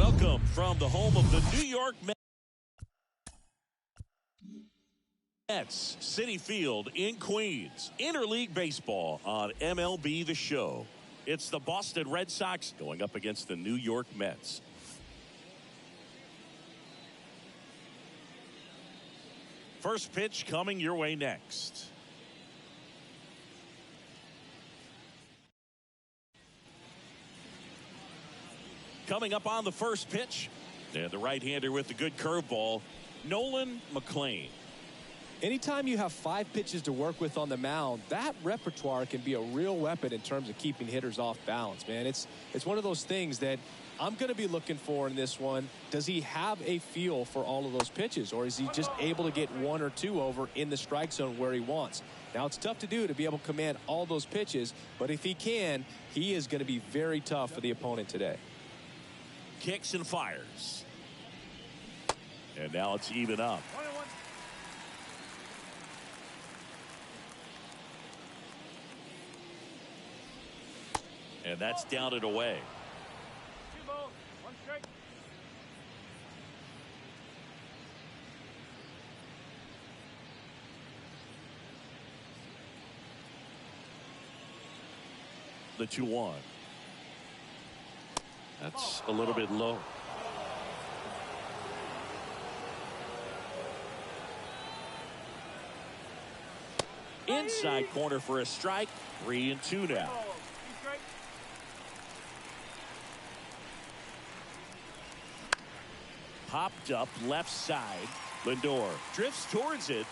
Welcome from the home of the New York Mets, Citi Field in Queens. Interleague baseball on MLB The Show. It's the Boston Red Sox going up against the New York Mets. First pitch coming your way next. Coming up on the first pitch, and the right-hander with the good curveball, Nolan McLean. Anytime you have 5 pitches to work with on the mound, that repertoire can be a real weapon in terms of keeping hitters off balance, man. It's one of those things that I'm going to be looking for in this one. Does he have a feel for all of those pitches, or is he just able to get 1 or 2 over in the strike zone where he wants? Now, it's tough to do to be able to command all those pitches, but if he can, he is going to be very tough for the opponent today. Kicks and fires. And now it's even up. And that's down and away. 2 balls, 1 strike. The 2-1. That's a little bit low. Inside corner for a strike. 3-2 now. Popped up left side. Lindor drifts towards it,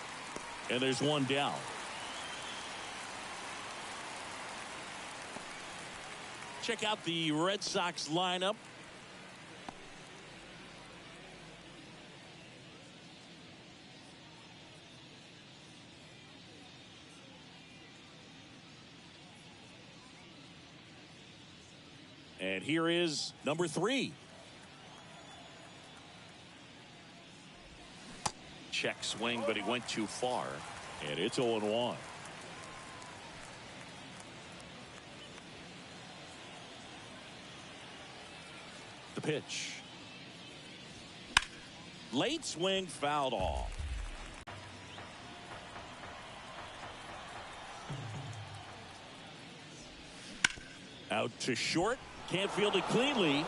and there's 1 down. Check out the Red Sox lineup. And here is number 3. Check swing, but he went too far. And it's 0-1. The pitch. Late swing, fouled off. Out to short. Can't field it cleanly.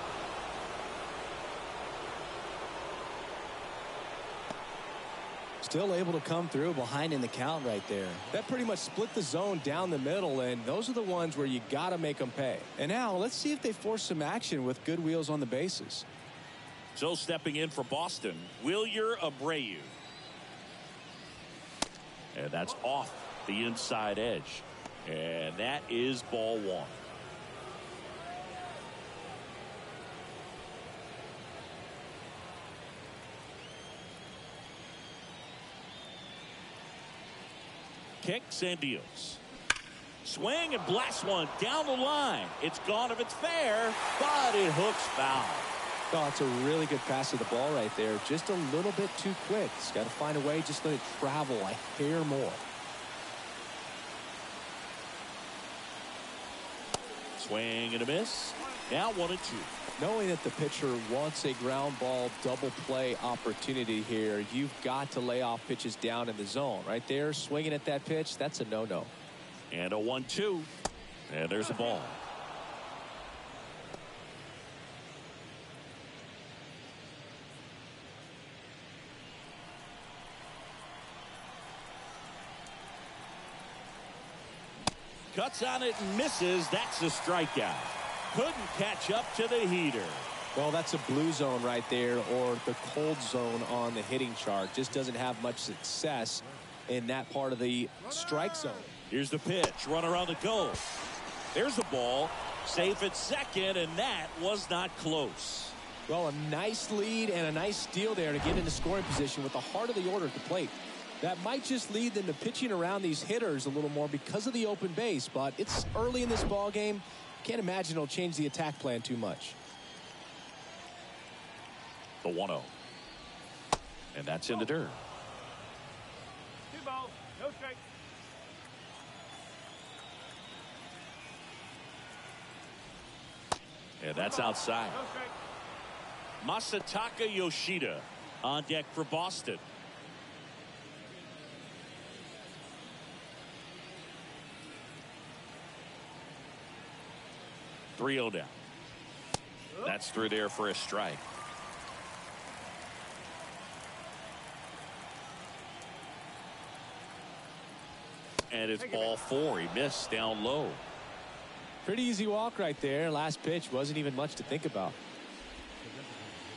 Still able to come through behind in the count right there. That pretty much split the zone down the middle, and those are the ones where you got to make them pay. And now let's see if they force some action with good wheels on the bases. So stepping in for Boston, Julio Abreu. And that's off the inside edge. And that is ball 1. Kicks and deals. Swing and blast one down the line. It's gone if it's fair, but it hooks foul. Oh, it's a really good pass of the ball right there. Just a little bit too quick. He's got to find a way, just let it travel a hair more. Swing and a miss. Now 1-2. Knowing that the pitcher wants a ground ball double play opportunity here, you've got to lay off pitches down in the zone. Right there, swinging at that pitch, that's a no-no. And a 1-2. And there's a ball. Cuts on it and misses. That's a strikeout. Couldn't catch up to the heater. Well, that's a blue zone right there, or the cold zone on the hitting chart. Just doesn't have much success in that part of the strike zone. Here's the pitch. Runner on the go. There's the ball. Safe at second, and that was not close. Well, a nice lead and a nice steal there to get into scoring position with the heart of the order at the plate. That might just lead them to pitching around these hitters a little more because of the open base, but it's early in this ball game. Can't imagine it'll change the attack plan too much. The 1-0. And that's in the dirt. 2 balls, no strike. And that's outside. No strike. Masataka Yoshida on deck for Boston. .3-0 down. That's through there for a strike. And it's ball 4. He missed down low. Pretty easy walk right there. Last pitch wasn't even much to think about.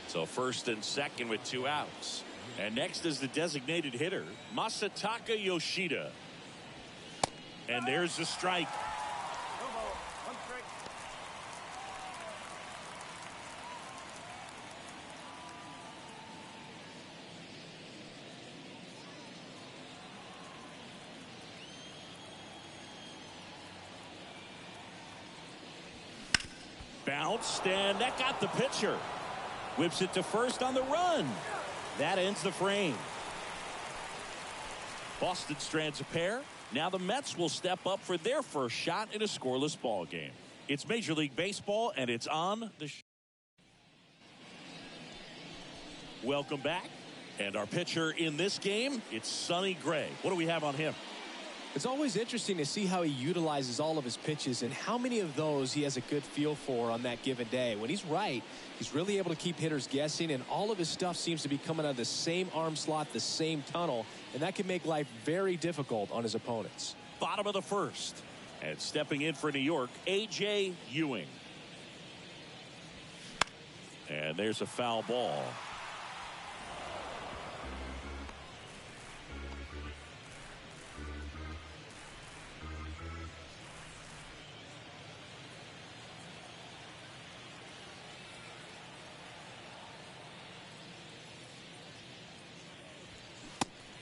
So first and second with 2 outs. And next is the designated hitter, Masataka Yoshida. And there's the strike. No ball. 1 strike. Bounced, and that got the pitcher. Whips it to first on the run. That ends the frame. Boston strands a pair. Now the Mets will step up for their first shot in a scoreless ball game. It's Major League Baseball, and it's on the Welcome back. And our pitcher in this game, it's Sonny Gray. What do we have on him? It's always interesting to see how he utilizes all of his pitches and how many of those he has a good feel for on that given day. When he's right, he's really able to keep hitters guessing, and all of his stuff seems to be coming out of the same arm slot, the same tunnel, and that can make life very difficult on his opponents. Bottom of the first. And stepping in for New York, A.J. Ewing. And there's a foul ball.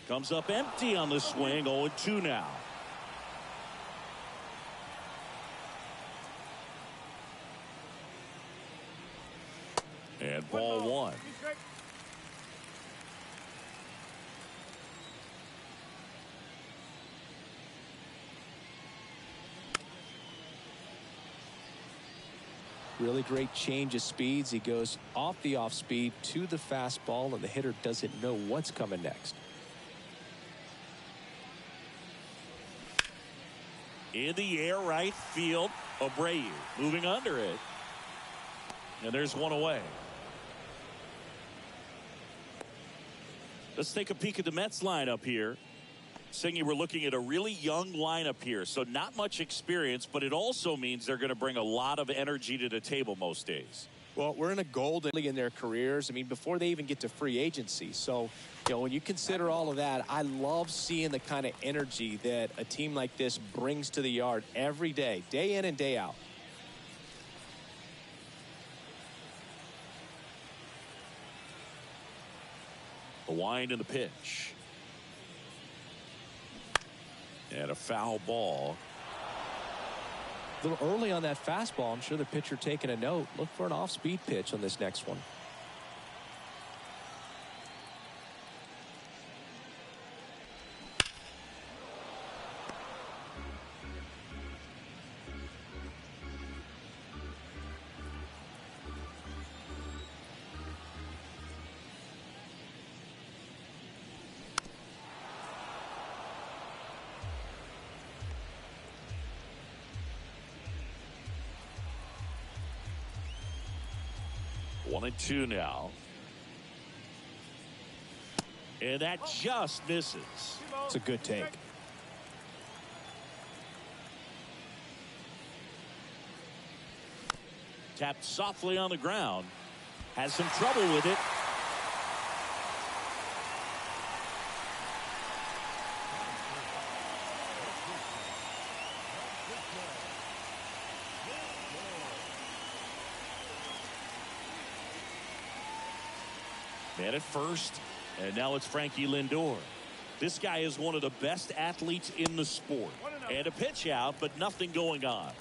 Comes up empty on the swing. 0-2 now. And ball 1. 2 strike. Really great change of speeds. He goes off the off speed to the fastball, and the hitter doesn't know what's coming next. In the air, right field. Abreu moving under it. And there's one away. Let's take a peek at the Mets lineup here. Singy, we're looking at a really young lineup here, so not much experience, but it also means they're going to bring a lot of energy to the table most days. Well, we're in a golden league in their careers. I mean, before they even get to free agency. So, you know, when you consider all of that, I love seeing the kind of energy that a team like this brings to the yard every day in and day out. The wind and the pitch. And a foul ball. A little early on that fastball. I'm sure the pitcher taking a note. Look for an off-speed pitch on this next one. One and two now. And that just misses. It's a good take. Tapped softly on the ground. Has some trouble with it. Man at first, and now it's Frankie Lindor. This guy is one of the best athletes in the sport. And a pitch out, but nothing going on.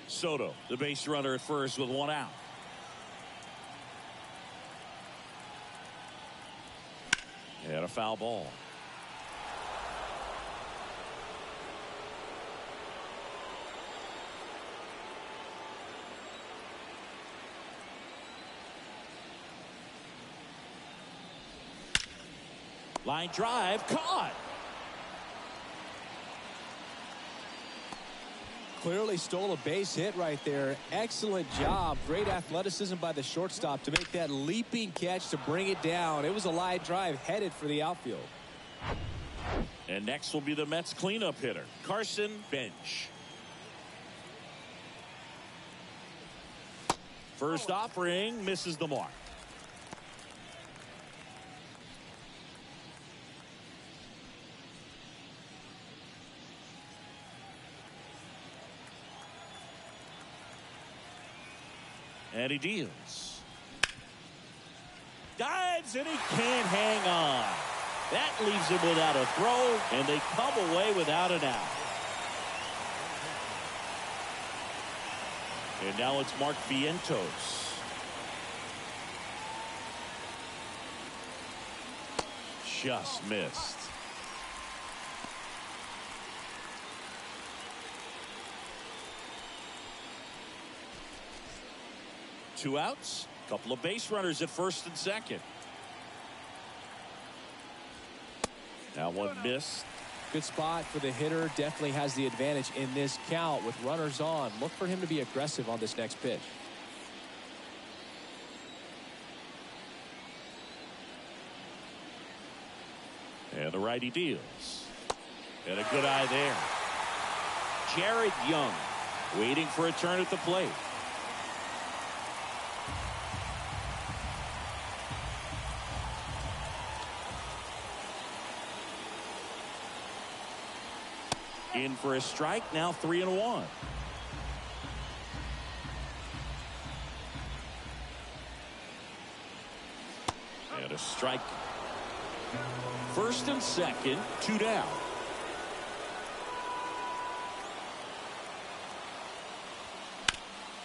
Soto, the base runner at first with one out. And a foul ball. Line drive caught. Clearly stole a base hit right there. Excellent job. Great athleticism by the shortstop to make that leaping catch to bring it down. It was a line drive headed for the outfield. And next will be the Mets cleanup hitter, Carson Bench. First offering misses the mark. And he deals. Dives, and he can't hang on. That leaves him without a throw, and they come away without an out. And now it's Mark Vientos. Just missed. Two outs, couple of base runners at first and second. Now one missed. Good spot for the hitter. Definitely has the advantage in this count with runners on. Look for him to be aggressive on this next pitch. And the righty deals. And a good eye there. Jared Young waiting for a turn at the plate. In for a strike, now 3-1. And a strike. First and second, 2 down.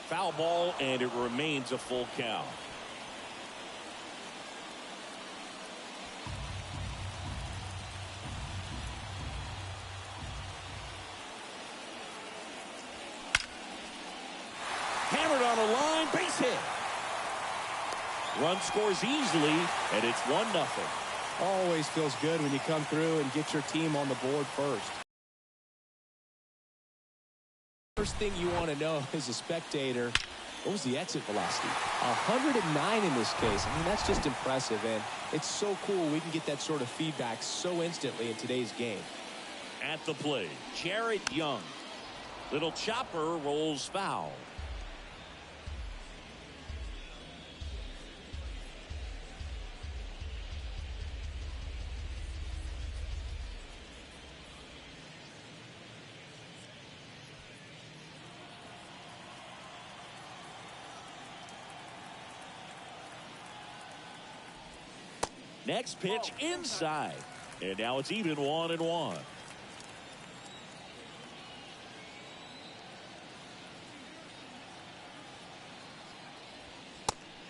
Foul ball, and it remains a full count. Hammered on a line, base hit. Run scores easily, and it's 1-0. Always feels good when you come through and get your team on the board first. First thing you want to know as a spectator, what was the exit velocity? 109 in this case. I mean, that's just impressive, and it's so cool we can get that sort of feedback so instantly in today's game. At the plate, Jared Young. Little chopper rolls foul. Next pitch inside. And now it's even 1-1.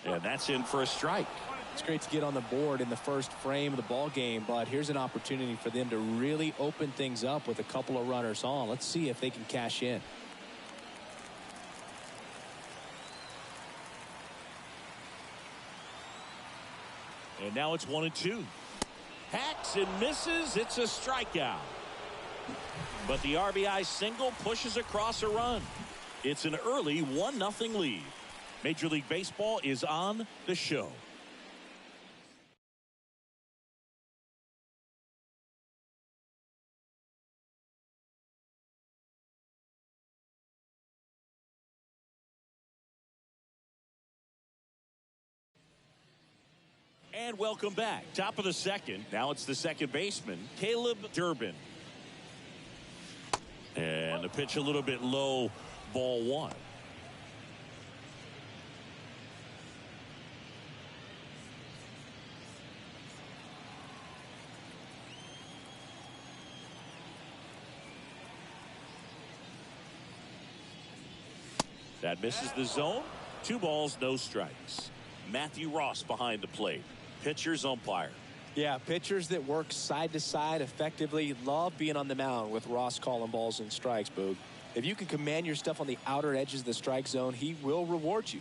And that's in for a strike. It's great to get on the board in the first frame of the ball game, but here's an opportunity for them to really open things up with a couple of runners on. Let's see if they can cash in. And now it's 1-2. Hacks and misses. It's a strikeout. But the RBI single pushes across a run. It's an early 1-0 lead. Major League Baseball is on the show. And welcome back. Top of the second. Now it's the second baseman, Caleb Durbin. And the pitch a little bit low, ball 1. That misses the zone. 2 balls, no strikes. Matthew Ross behind the plate. Pitcher's umpire. Yeah, pitchers that work side to side effectively love being on the mound with Ross calling balls and strikes, Boog. If you can command your stuff on the outer edges of the strike zone, he will reward you.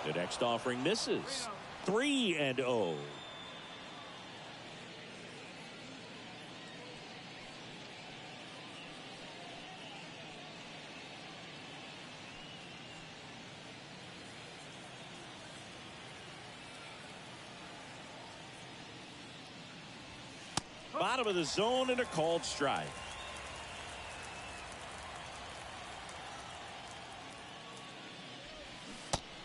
The next offering misses. 3-0. Bottom of the zone and a called strike.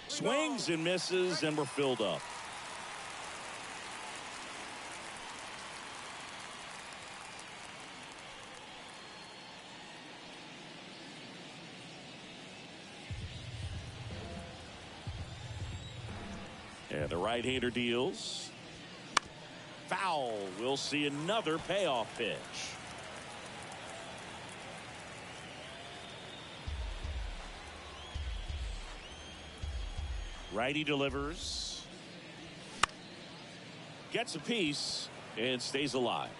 Swings and misses, and we're filled up. And the right-hander deals. Foul. We'll see another payoff pitch. Righty delivers. Gets a piece and stays alive.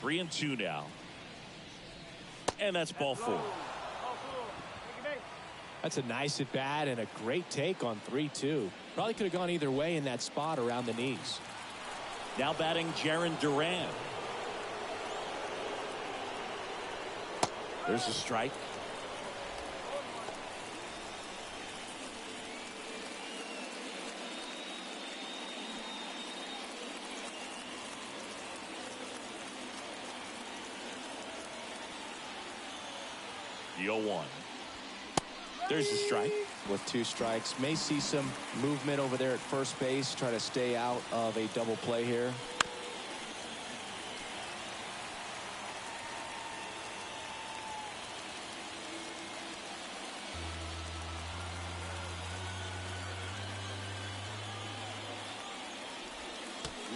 Three and two now. And that's ball four. That's a nice at bat and a great take on 3-2. Probably could have gone either way in that spot around the knees. Now batting Jarren Duran. There's a strike. The 0-1. There's a strike. With two strikes, may see some movement over there at first base. Try to stay out of a double play here.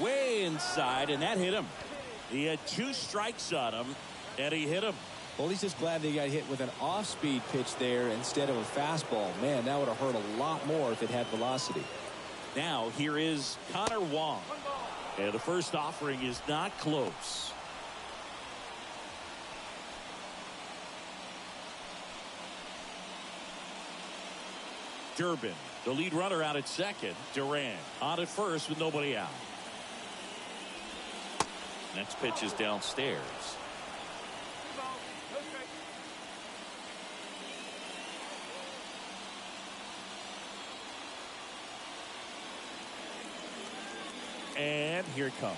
Way inside, and that hit him. He had two strikes on him, and he hit him. Well, he's just glad they got hit with an off-speed pitch there instead of a fastball. Man, that would have hurt a lot more if it had velocity. Now, here is Connor Wong. And the first offering is not close. Durbin, the lead runner out at second. Duran on at first with nobody out. Next pitch is downstairs. And here it comes.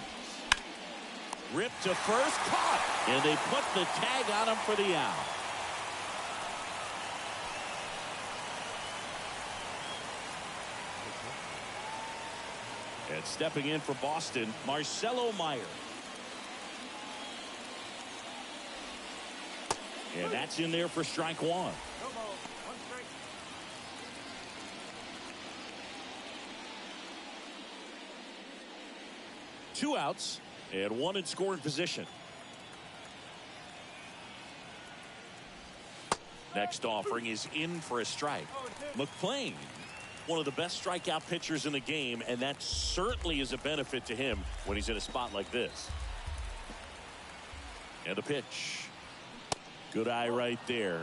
Ripped to first, caught, and they put the tag on him for the out. And stepping in for Boston, Marcelo Meyer. And that's in there for strike one. Two outs and one in scoring position. Next offering is in for a strike. McClain, one of the best strikeout pitchers in the game, and that certainly is a benefit to him when he's in a spot like this. And the pitch. Good eye right there.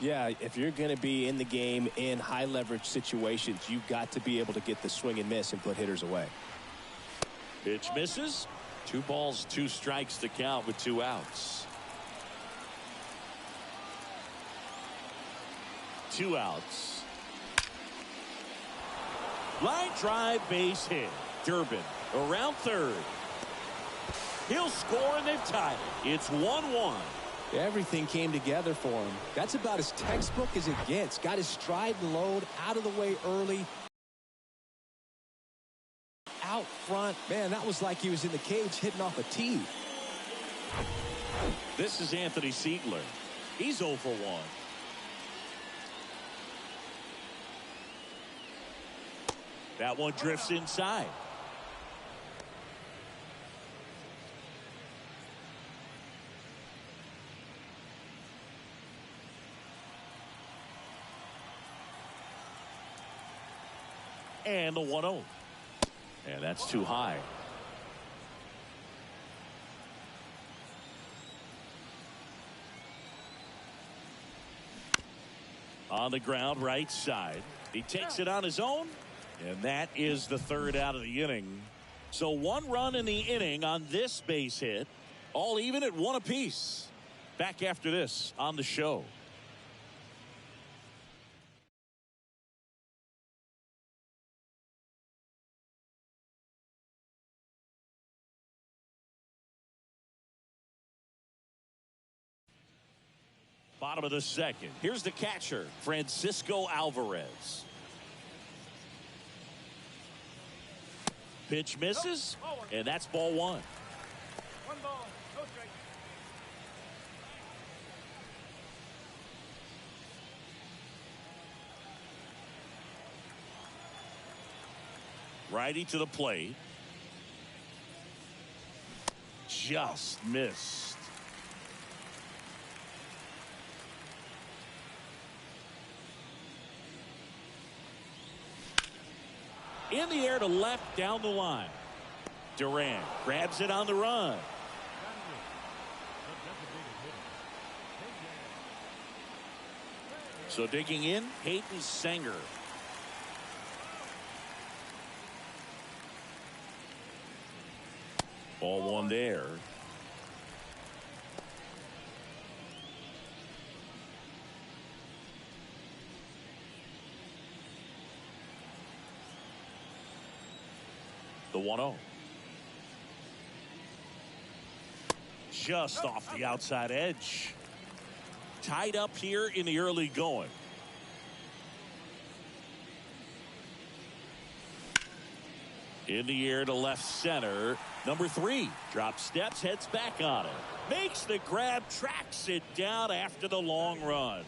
Yeah, if you're going to be in the game in high leverage situations, you've got to be able to get the swing and miss and put hitters away. Pitch misses. 2 balls, 2 strikes to count with 2 outs. 2 outs. Line drive, base hit. Durbin around third. He'll score, and they've tied it. It's 1-1. Everything came together for him. That's about as textbook as it gets. Got his stride and load out of the way early. Out front. Man, that was like he was in the cage hitting off a tee. This is Anthony Siegler. He's 0 for 1. That one drifts inside. And the 1-0. And that's too high. On the ground, right side. He takes it on his own, and that is the 3rd out of the inning. So 1 run in the inning on this base hit, all even at 1 apiece. Back after this on the show. Bottom of the second. Here's the catcher, Francisco Alvarez. Pitch misses, and that's ball one. One ball, no strike. Righty to the plate. Just missed. In the air to left down the line. Durant grabs it on the run. So digging in, Hayden Sanger. Ball one there. The 1-0. Just off the outside edge. Tied up here in the early going. In the air to left center. Number 3 drops steps, heads back on it. Makes the grab, tracks it down after the long run.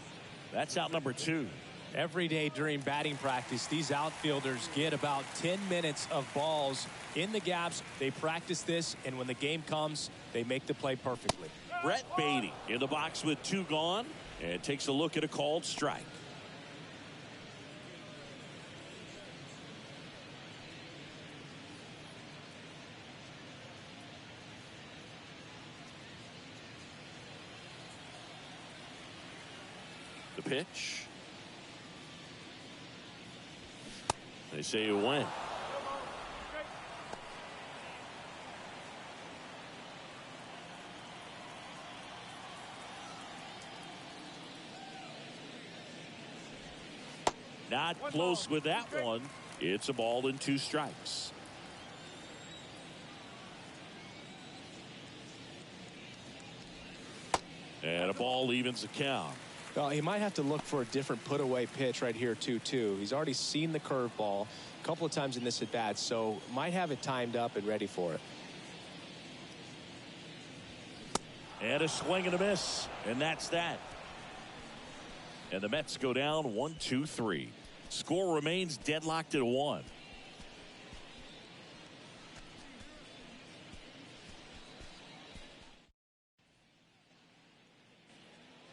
That's out number 2. Every day during batting practice, these outfielders get about 10 minutes of balls in the gaps. They practice this, and when the game comes, they make the play perfectly. Brett Beatty in the box with 2 gone, and takes a look at a called strike. The pitch. They say it went. Not close with that one. It's a ball and 2 strikes. And a ball evens the count. Well, he might have to look for a different put-away pitch right here, 2-2. He's already seen the curveball a couple of times in this at-bat, so might have it timed up and ready for it. And a swing and a miss, and that's that. And the Mets go down 1-2-3. Score remains deadlocked at 1.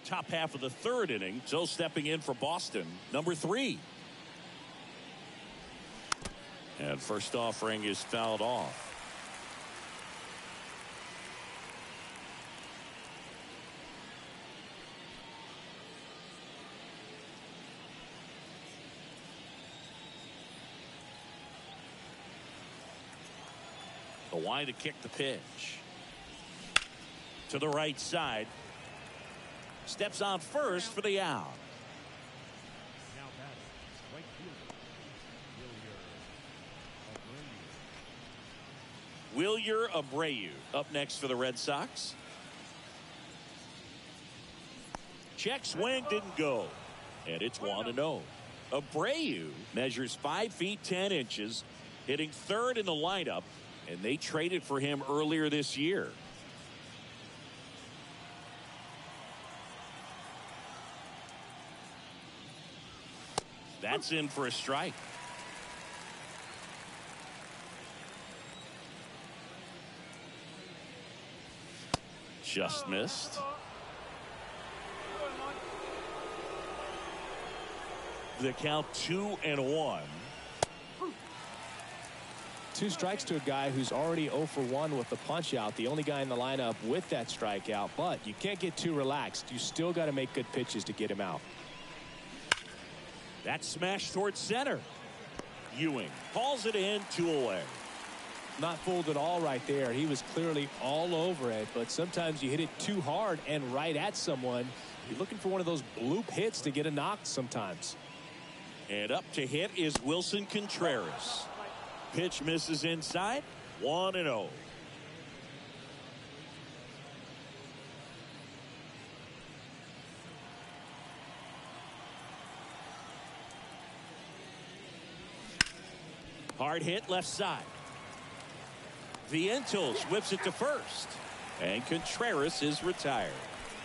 Top half of the 3rd inning. So stepping in for Boston, number 3. And first offering is fouled off. The wind to kick the pitch. To the right side. Steps on first for the out. Now batting, right fielder, Wilyer Abreu up next for the Red Sox. Check swing didn't go. And it's 1-0. Abreu measures 5 feet 10 inches, hitting 3rd in the lineup, and they traded for him earlier this year. That's in for a strike. Just missed. The count 2-1. 2 strikes to a guy who's already 0 for 1 with the punch out. The only guy in the lineup with that strikeout, but you can't get too relaxed. You still got to make good pitches to get him out. That smash towards center. Ewing calls it in, 2 away. Not fooled at all right there. He was clearly all over it, but sometimes you hit it too hard and right at someone. You're looking for one of those bloop hits to get a knock sometimes. And up to hit is Wilson Contreras. Pitch misses inside. 1-0. Hard hit left side. Vientos whips it to first. And Contreras is retired.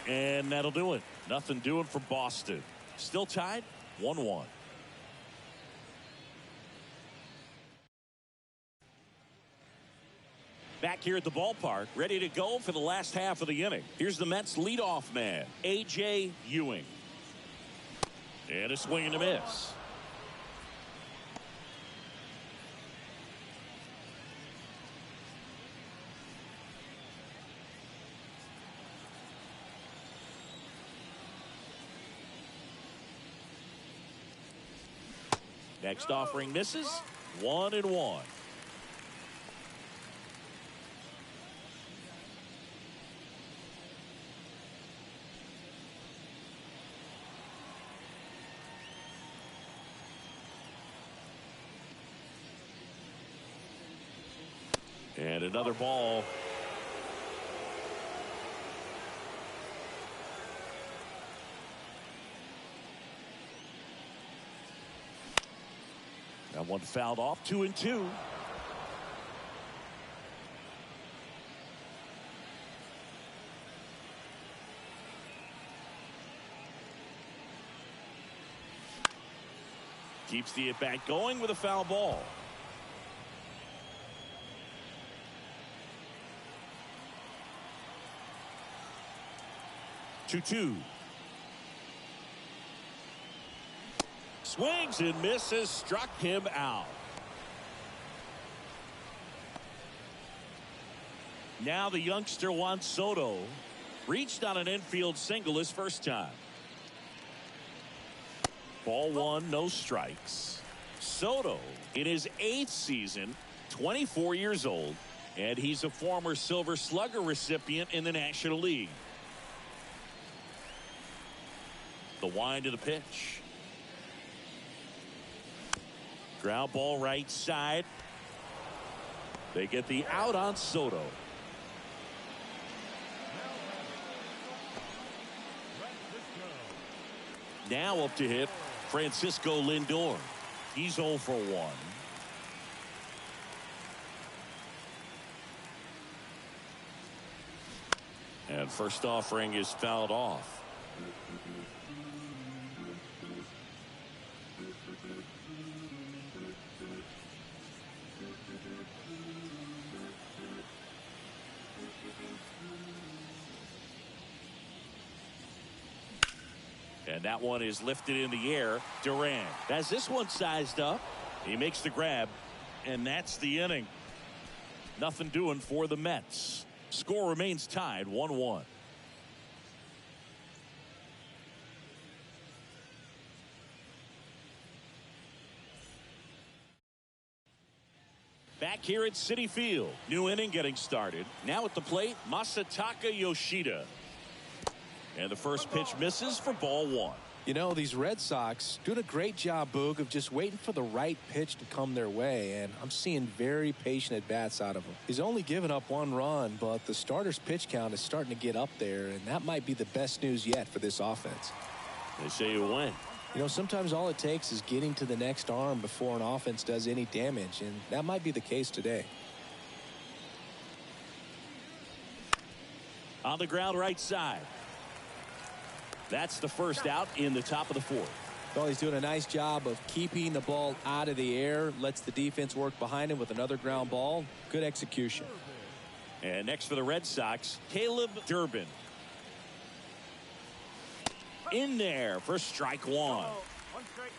And that'll do it. Nothing doing for Boston. Still tied 1-1. Back here at the ballpark, ready to go for the last half of the inning. Here's the Mets leadoff man, A.J. Ewing. And a swing and a miss. Next offering misses. 1-1. And another ball. That one fouled off. 2-2. Keeps the at-bat going with a foul ball. 2-2. Swings and misses, struck him out. Now the youngster Juan Soto reached on an infield single his first time. Ball one, no strikes. Soto in his 8th season, 24 years old, and he's a former Silver Slugger recipient in the National League. The wind of the pitch. Ground ball right side. They get the out on Soto. Now up to hit Francisco Lindor. He's 0 for 1. And first offering is fouled off. And that one is lifted in the air. Duran has this one sized up. He makes the grab, and that's the inning. Nothing doing for the Mets. Score remains tied 1-1. Back here at Citi Field. New inning getting started. Now at the plate, Masataka Yoshida. And the first pitch misses for ball one. You know, these Red Sox doing a great job, Boog, of just waiting for the right pitch to come their way, and I'm seeing very patient at-bats out of him. He's only given up 1 run, but the starter's pitch count is starting to get up there, and that might be the best news yet for this offense. They say you win. You know, sometimes all it takes is getting to the next arm before an offense does any damage, and that might be the case today. On the ground right side. That's the first out in the top of the 4th. Well, he's doing a nice job of keeping the ball out of the air, lets the defense work behind him with another ground ball. Good execution. And next for the Red Sox, Caleb Durbin. In there for strike 1. 1 strike.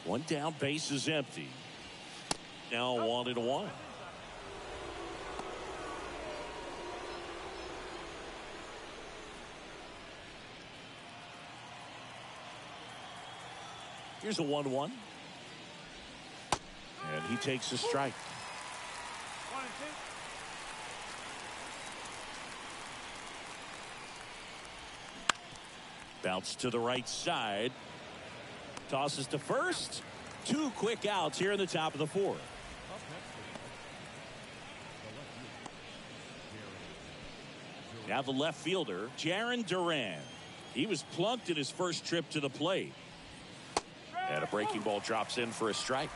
One down, base is empty. Now 1-1. Here's a 1-1. And he takes a strike. 1 and 2. Bounce to the right side. Tosses to first. 2 quick outs here in the top of the 4th. Now the left fielder, Jaron Duran. He was plunked in his first trip to the plate. And a breaking ball drops in for a strike.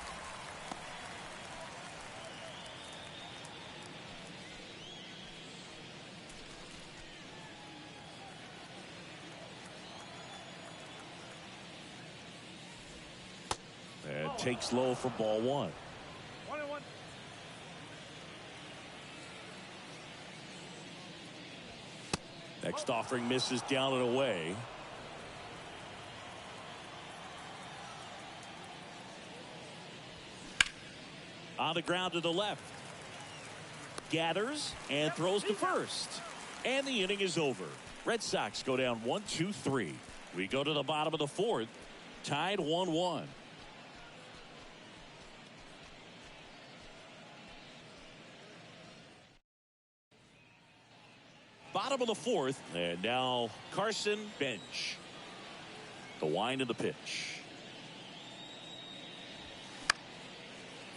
And takes low for ball one. 1-1. Next offering misses down and away. On the ground to the left. Gathers and throws to first. And the inning is over. Red Sox go down 1-2-3. We go to the bottom of the fourth. Tied 1-1. Bottom of the fourth, and now Carson bench. The wind of the pitch.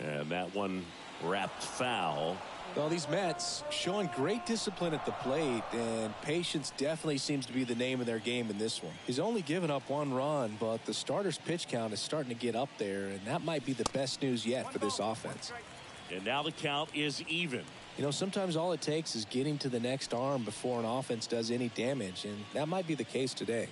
And that one wrapped foul. Well, these Mets showing great discipline at the plate, and patience definitely seems to be the name of their game in this one. He's only given up 1 run, but the starter's pitch count is starting to get up there, and that might be the best news yet for this offense. And now the count is even. You know, sometimes all it takes is getting to the next arm before an offense does any damage, and that might be the case today.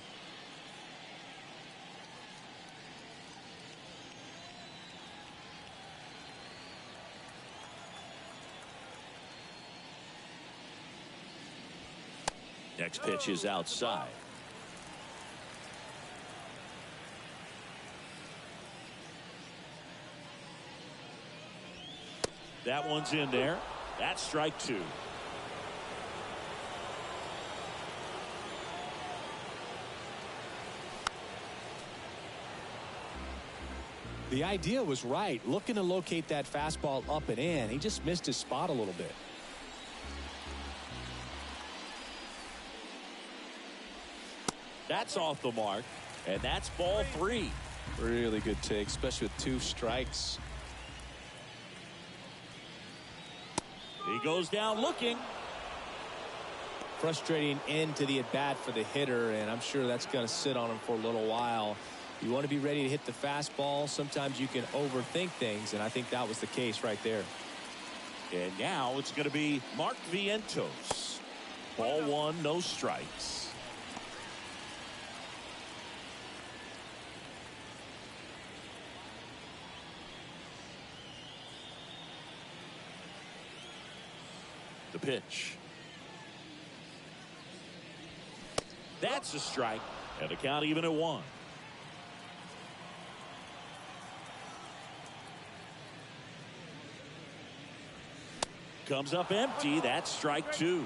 Next pitch is outside. That one's in there. That's strike 2. The idea was right, looking to locate that fastball up and in. He just missed his spot a little bit. That's off the mark, and that's ball 3. Really good take, especially with 2 strikes. He goes down looking. Frustrating end to the at-bat for the hitter, and I'm sure that's going to sit on him for a little while. You want to be ready to hit the fastball. Sometimes you can overthink things, and I think that was the case right there. And now it's going to be Mark Vientos. Ball 1, no strikes. The pitch. That's a strike, and the count even at 1. Comes up empty. That's strike 2.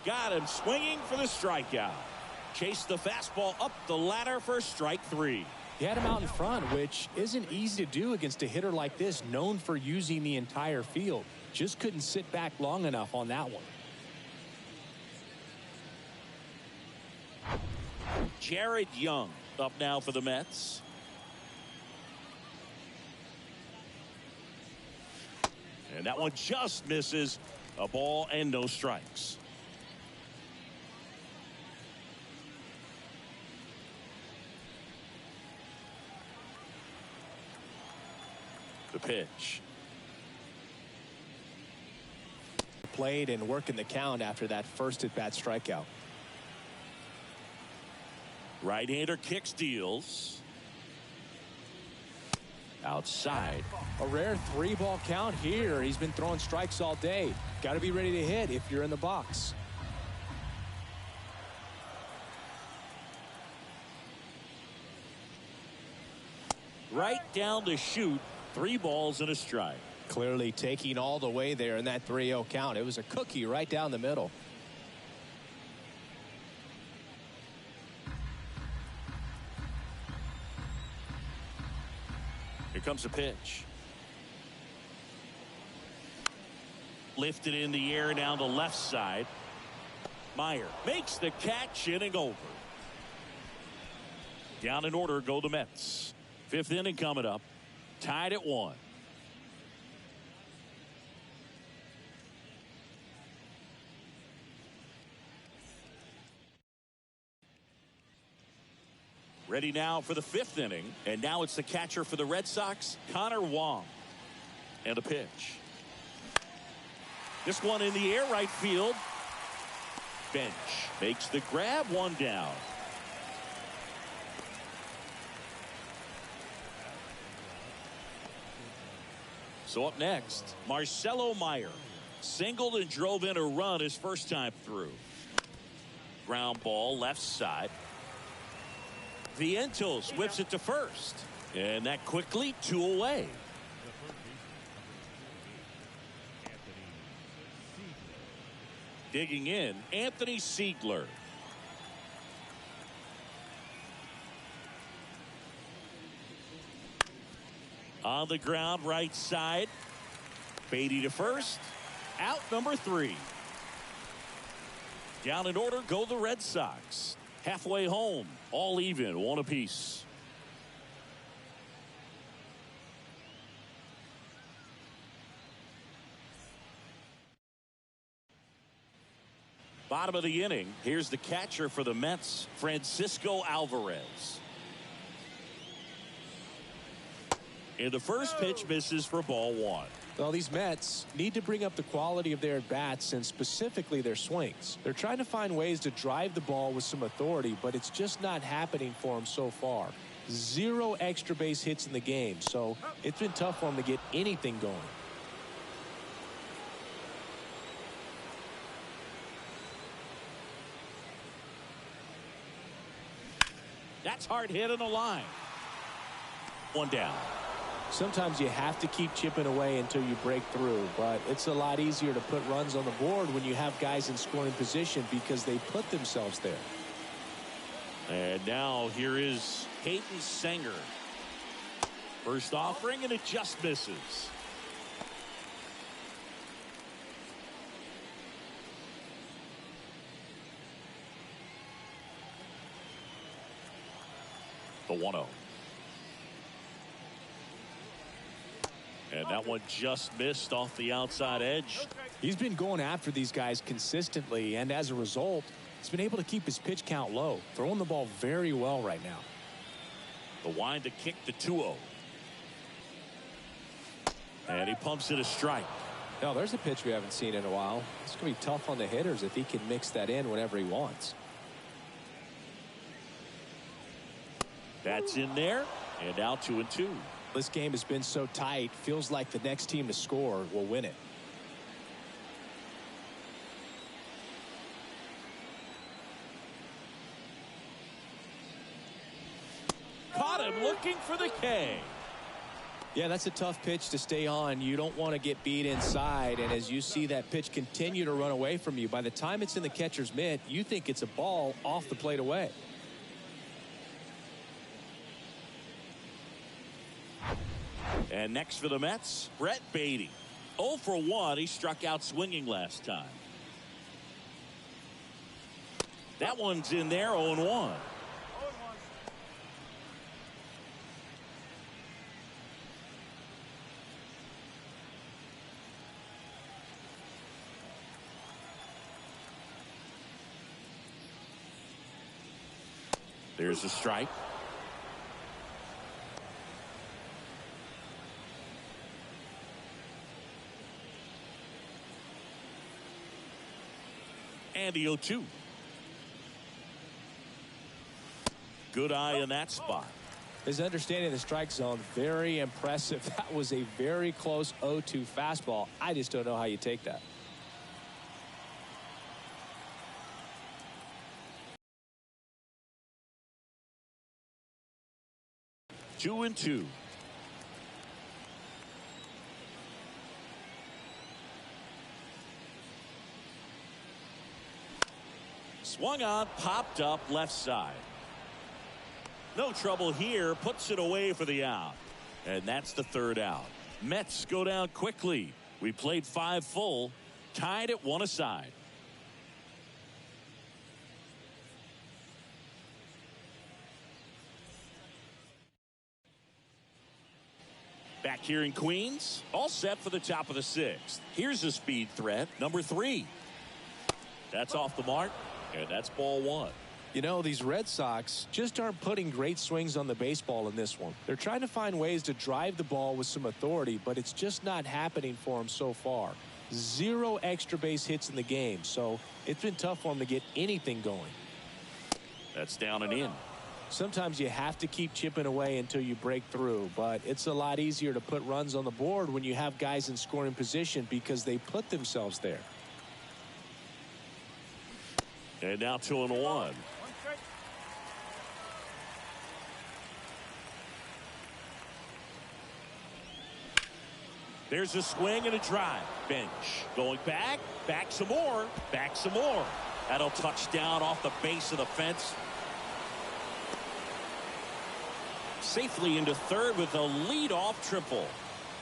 Got him swinging for the strikeout. Chased the fastball up the ladder for strike 3. He had him out in front, which isn't easy to do against a hitter like this, known for using the entire field. Just couldn't sit back long enough on that one. Jared Young up now for the Mets. And that one just misses. A ball and no strikes. The pitch. Played and working the count after that first at-bat strikeout. Right-hander kicks, deals. Outside. A rare 3-ball count here. He's been throwing strikes all day. Got to be ready to hit if you're in the box. Right down to shoot. 3 balls and a strike. Clearly taking all the way there in that 3-0 count. It was a cookie right down the middle. Here comes a pitch. Lifted in the air down the left side. Meyer makes the catch, inning over. Down in order go the Mets. Fifth inning coming up. Tied at 1. Ready now for the 5th inning. And now it's the catcher for the Red Sox, Connor Wong. And a pitch. This one in the air, right field. Bench makes the grab, 1 down. So up next, Marcelo Meyer. Singled and drove in a run his first time through. Ground ball left side. Vientos whips it to first. And that quickly 2 away. Digging in, Anthony Siegler. On the ground, right side. Beatty to first. Out number 3. Down in order go the Red Sox. Halfway home, all even, 1 apiece. Bottom of the inning, here's the catcher for the Mets, Francisco Alvarez. And the first pitch misses for ball 1. Well, these Mets need to bring up the quality of their at-bats and specifically their swings. They're trying to find ways to drive the ball with some authority, but it's just not happening for them so far. 0 extra base hits in the game, so it's been tough for them to get anything going. That's hard hit on the line. 1 down. Sometimes you have to keep chipping away until you break through, but it's a lot easier to put runs on the board when you have guys in scoring position because they put themselves there. And now here is Hayden Sanger. First offering, and it just misses. The 1-0. And that one just missed off the outside edge. He's been going after these guys consistently, and as a result, he's been able to keep his pitch count low, throwing the ball very well right now. The wind to kick the 2-0. And he pumps it a strike. Now, there's a pitch we haven't seen in a while. It's going to be tough on the hitters if he can mix that in whenever he wants. That's in there, and now 2-2. This game has been so tight, feels like the next team to score will win it. Caught him looking for the K. Yeah, that's a tough pitch to stay on. You don't want to get beat inside, and as you see that pitch continue to run away from you, by the time it's in the catcher's mitt, you think it's a ball off the plate away. And next for the Mets, Brett Beatty. 0 for 1. He struck out swinging last time. That one's in there, 0-1. There's a strike. And the 0-2. Good eye in that spot. His understanding of the strike zone, very impressive. That was a very close 0-2 fastball. I just don't know how you take that. Two and two. Swung on, popped up left side. No trouble here, puts it away for the out. And that's the third out. Mets go down quickly. We played 5 full, tied at 1 aside. Back here in Queens, all set for the top of the sixth. Here's a speed threat, number 3. That's off the mark, and that's ball 1. You know, these Red Sox just aren't putting great swings on the baseball in this one. They're trying to find ways to drive the ball with some authority, but it's just not happening for them so far. 0 extra base hits in the game, so it's been tough for them to get anything going. That's down and in. Sometimes you have to keep chipping away until you break through, but it's a lot easier to put runs on the board when you have guys in scoring position because they put themselves there. And now 2-1. One strike. There's a swing and a drive. Bench going back, back some more, back some more. That'll touch down off the base of the fence. Safely into third with a leadoff triple.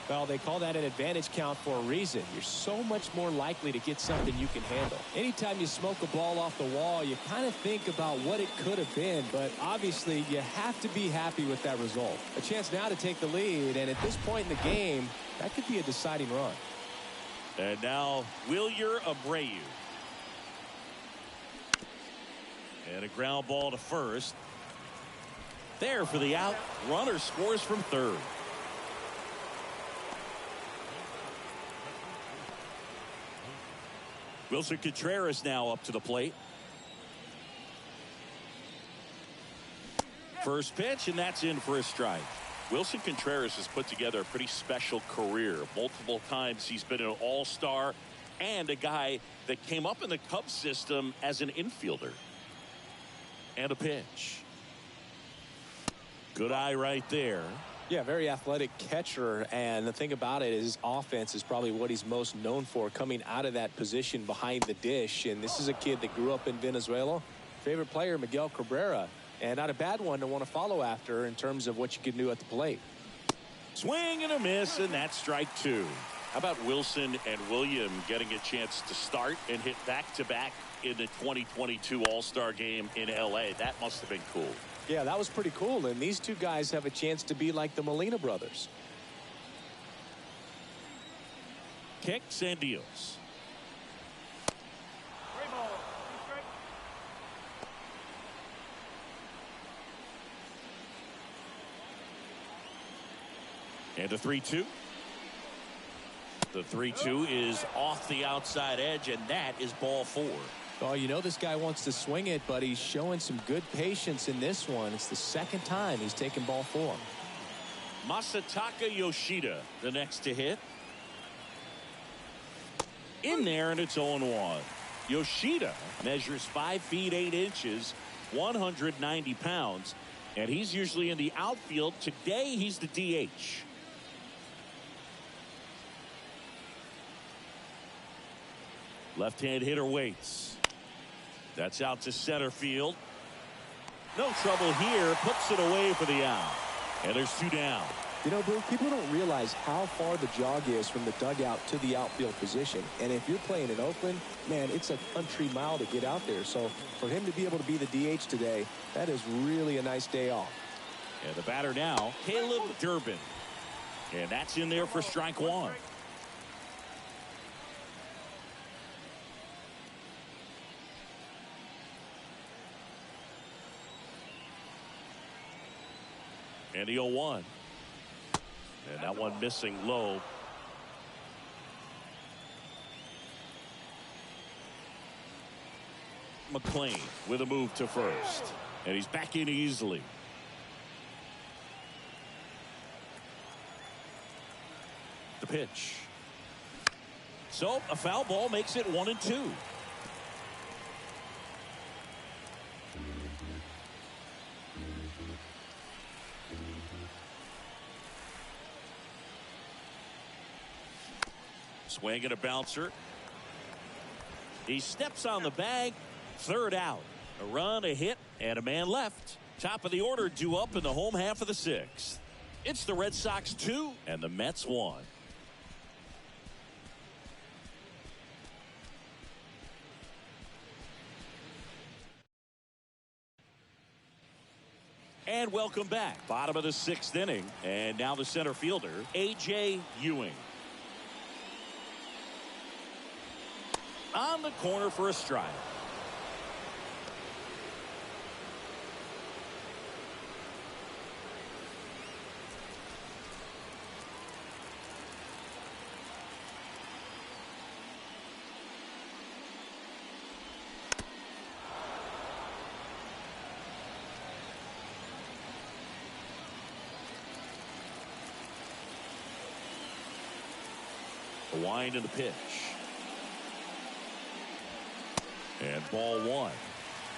Well, they call that an advantage count for a reason. You're so much more likely to get something you can handle. Anytime you smoke a ball off the wall, you kind of think about what it could have been, but obviously you have to be happy with that result. A chance now to take the lead, and at this point in the game, that could be a deciding run. And now Julio Abreu. And a ground ball to first. There for the out. Runner scores from third. Wilson Contreras now up to the plate. First pitch, and that's in for a strike. Wilson Contreras has put together a pretty special career. Multiple times he's been an all-star and a guy that came up in the Cubs system as an infielder. And a pitch. Good eye right there. Yeah, very athletic catcher, and the thing about it is his offense is probably what he's most known for, coming out of that position behind the dish. And this is a kid that grew up in Venezuela. Favorite player, Miguel Cabrera, and not a bad one to want to follow after in terms of what you can do at the plate. Swing and a miss, and that's strike 2. How about Wilson and William getting a chance to start and hit back-to-back in the 2022 All-Star game in L.A.? That must have been cool. Yeah, that was pretty cool, and these two guys have a chance to be like the Molina brothers. Kicks and deals. 3 balls. 2 strike. And a 3-2. The 3-2 is off the outside edge, and that is ball 4. Oh, you know this guy wants to swing it, but he's showing some good patience in this one. It's the second time he's taken ball 4. Masataka Yoshida, the next to hit. In there, and it's 0-1. Yoshida measures 5 feet 8 inches, 190 pounds, and he's usually in the outfield. Today, he's the DH. Left-hand hitter waits. That's out to center field. No trouble here. Puts it away for the out. And there's 2 down. You know, Bruce, people don't realize how far the jog is from the dugout to the outfield position. And if you're playing in Oakland, man, it's a country mile to get out there. So for him to be able to be the DH today, that is really a nice day off. And the batter now, Caleb Durbin. And that's in there for strike 1. And the 0-1. And that one missing low. McClain with a move to first. And he's back in easily. The pitch. So a foul ball makes it 1-2. Swing and a bouncer. He steps on the bag. Third out. A run, a hit, and a man left. Top of the order due up in the home half of the 6th. It's the Red Sox 2 and the Mets 1. And welcome back. Bottom of the 6th inning. And now the center fielder, A.J. Ewing. On the corner for a strike. The wind and the pitch. And ball 1.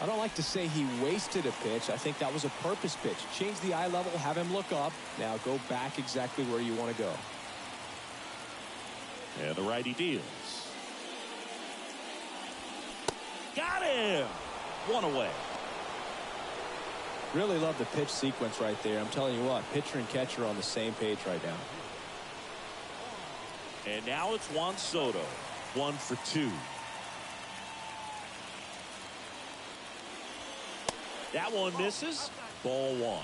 I don't like to say he wasted a pitch. I think that was a purpose pitch. Change the eye level, have him look up. Now go back exactly where you want to go. And the righty deals. Got him! 1 away. Really love the pitch sequence right there. I'm telling you what, pitcher and catcher are on the same page right now. And now it's Juan Soto. 1 for 2. That one misses. Ball 1.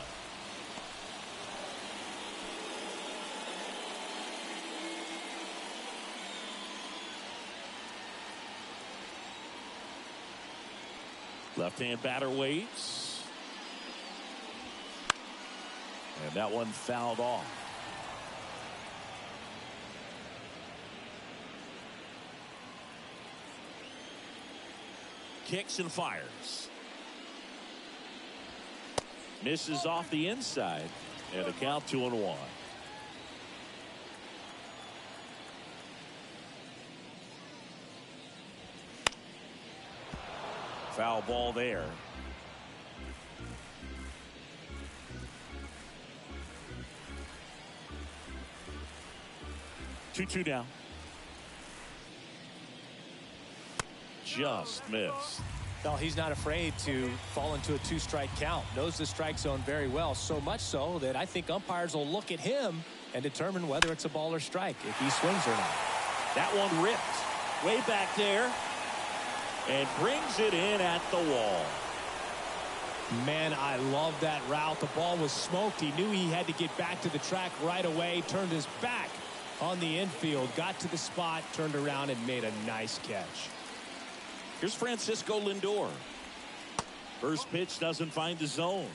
Left-hand batter waits. And that one fouled off. Kicks and fires. Misses off the inside. And a count 2-1. Foul ball there. Two down. Just missed. No, he's not afraid to fall into a 2-strike count. Knows the strike zone very well, so much so that I think umpires will look at him and determine whether it's a ball or strike, if he swings or not. That one ripped way back there and brings it in at the wall. Man, I love that route. The ball was smoked. He knew he had to get back to the track right away, turned his back on the infield, got to the spot, turned around and made a nice catch. Here's Francisco Lindor. First pitch doesn't find the zone.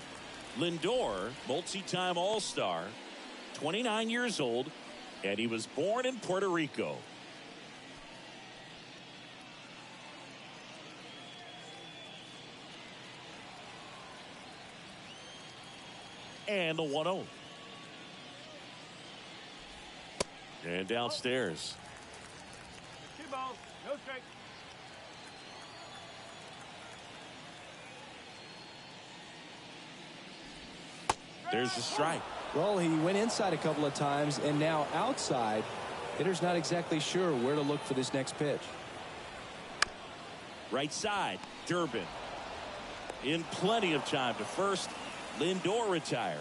Lindor, multi-time All-Star, 29 years old, and he was born in Puerto Rico. And the 1-0. And downstairs. 2 balls, no strike. There's the strike. Well, he went inside a couple of times, and now outside. Hitter's not exactly sure where to look for this next pitch. Right side, Durbin. In plenty of time to first. Lindor retired.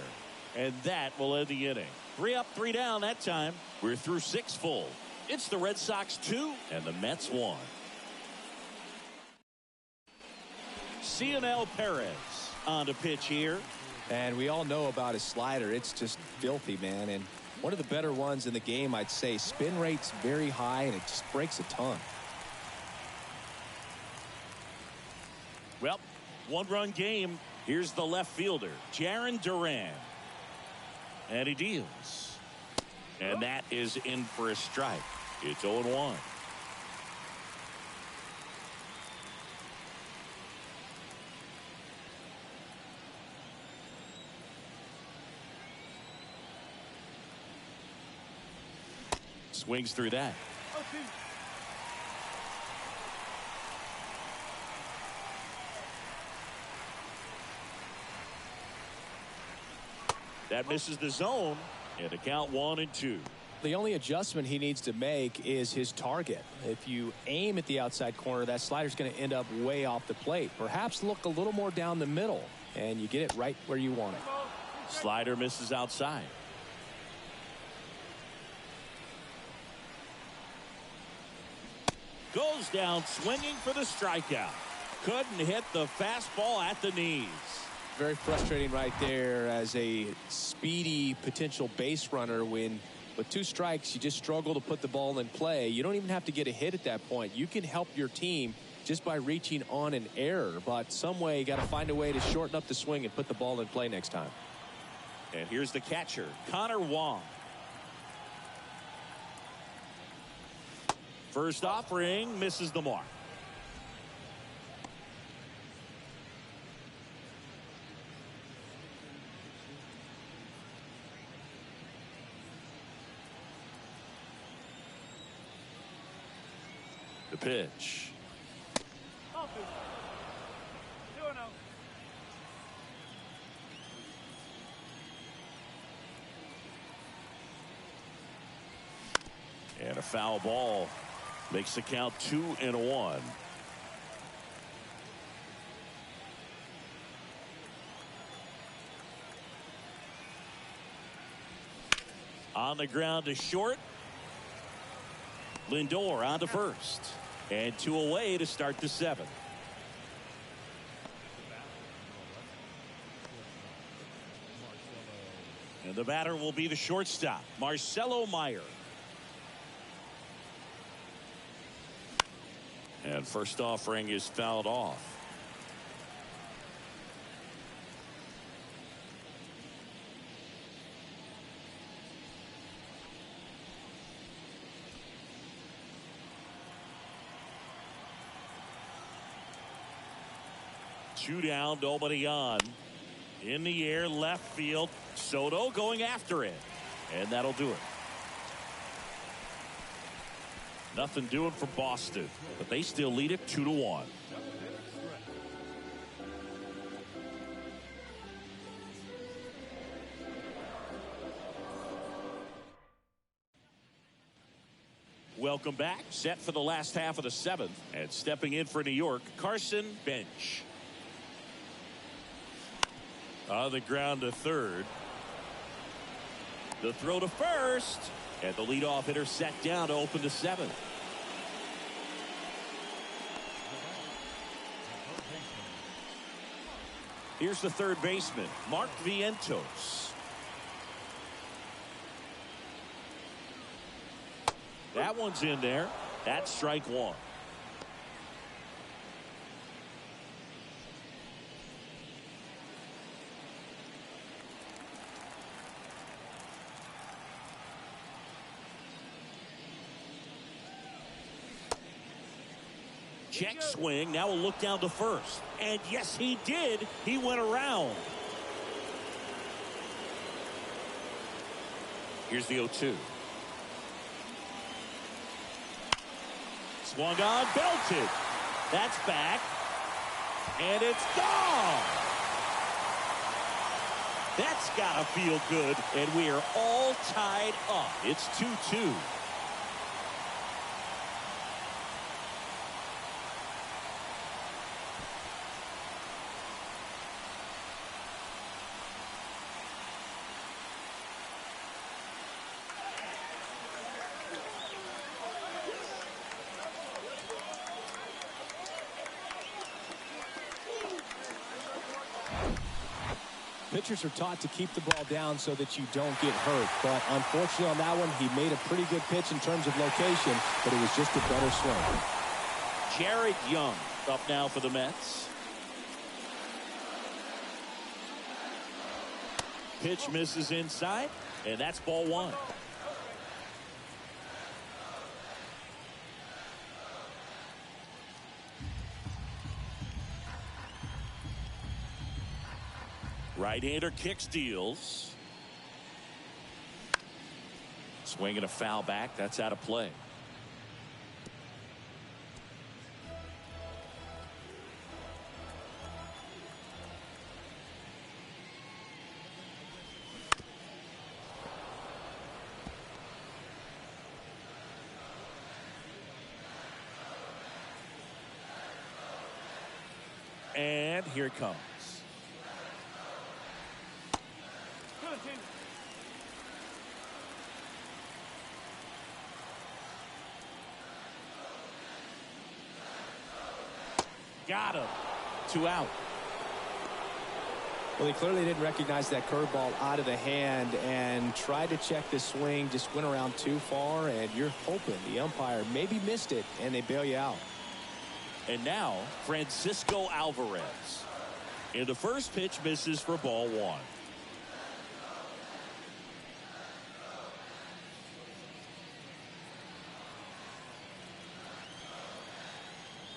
And that will end the inning. 3 up, 3 down that time. We're through 6 full. It's the Red Sox 2 and the Mets 1. Cionel Perez on the pitch here. And we all know about his slider. It's just filthy, man. And one of the better ones in the game, I'd say. Spin rate's very high, and it just breaks a ton. Well, 1-run game. Here's the left fielder, Jarren Duran. And he deals. And that is in for a strike. It's 0-1. Swings through that. That misses the zone, and the count 1-2. The only adjustment he needs to make is his target. If you aim at the outside corner, that slider's going to end up way off the plate. Perhaps look a little more down the middle, and you get it right where you want it. Slider misses outside. Goes down swinging for the strikeout. Couldn't hit the fastball at the knees. Very frustrating right there as a speedy potential base runner when with 2 strikes you just struggle to put the ball in play. You don't even have to get a hit at that point. You can help your team just by reaching on an error, but some way you got to find a way to shorten up the swing and put the ball in play next time. And here's the catcher, Connor Wong. First offering misses the mark. The pitch. 2-0. And a foul ball makes the count 2-1. On the ground to short. Lindor on to first. And 2 away to start the 7th. And the batter will be the shortstop, Marcelo Meyer. And first offering is fouled off. Two down, nobody on. In the air, left field. Soto going after it. And that'll do it. Nothing doing for Boston, but they still lead it 2-1. Welcome back. Set for the last half of the 7th. And stepping in for New York, Carson Bench. On the ground to third. The throw to first. And the leadoff hitter set down to open the 7th. Here's the third baseman, Mark Vientos. That one's in there. That's strike 1. Check swing. Now a look down to first. And yes, he did. He went around. Here's the 0-2. Swung on, belted. That's back. And it's gone. That's gotta feel good. And we are all tied up. It's 2-2. Pitchers are taught to keep the ball down so that you don't get hurt. But unfortunately on that one, he made a pretty good pitch in terms of location, but it was just a better swing. Jared Young up now for the Mets. Pitch misses inside, and that's ball 1. Right-hander kicks, deals. Swinging a foul back. That's out of play. And here it comes. Got him. 2 out. Well, he clearly didn't recognize that curveball out of the hand and tried to check the swing, just went around too far, and you're hoping the umpire maybe missed it, and they bail you out. And now, Francisco Alvarez. And the first pitch misses for ball one.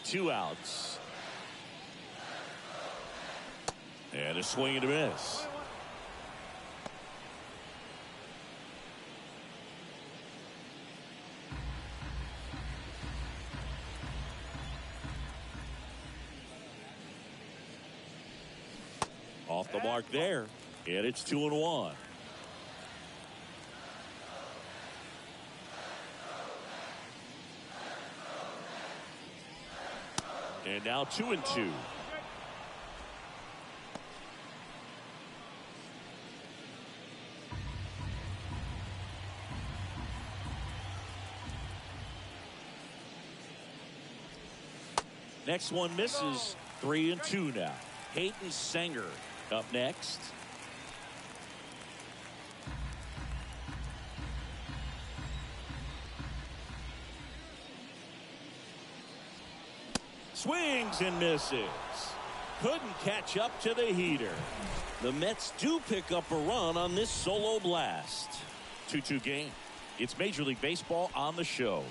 Two outs. And a swing and a miss. Off the mark there. And it's 2-1. And now 2-2. Next one misses. 3-2 now. Hayden Sanger up next. Swings and misses. Couldn't catch up to the heater. The Mets do pick up a run on this solo blast. 2-2 game. It's Major League Baseball on the show.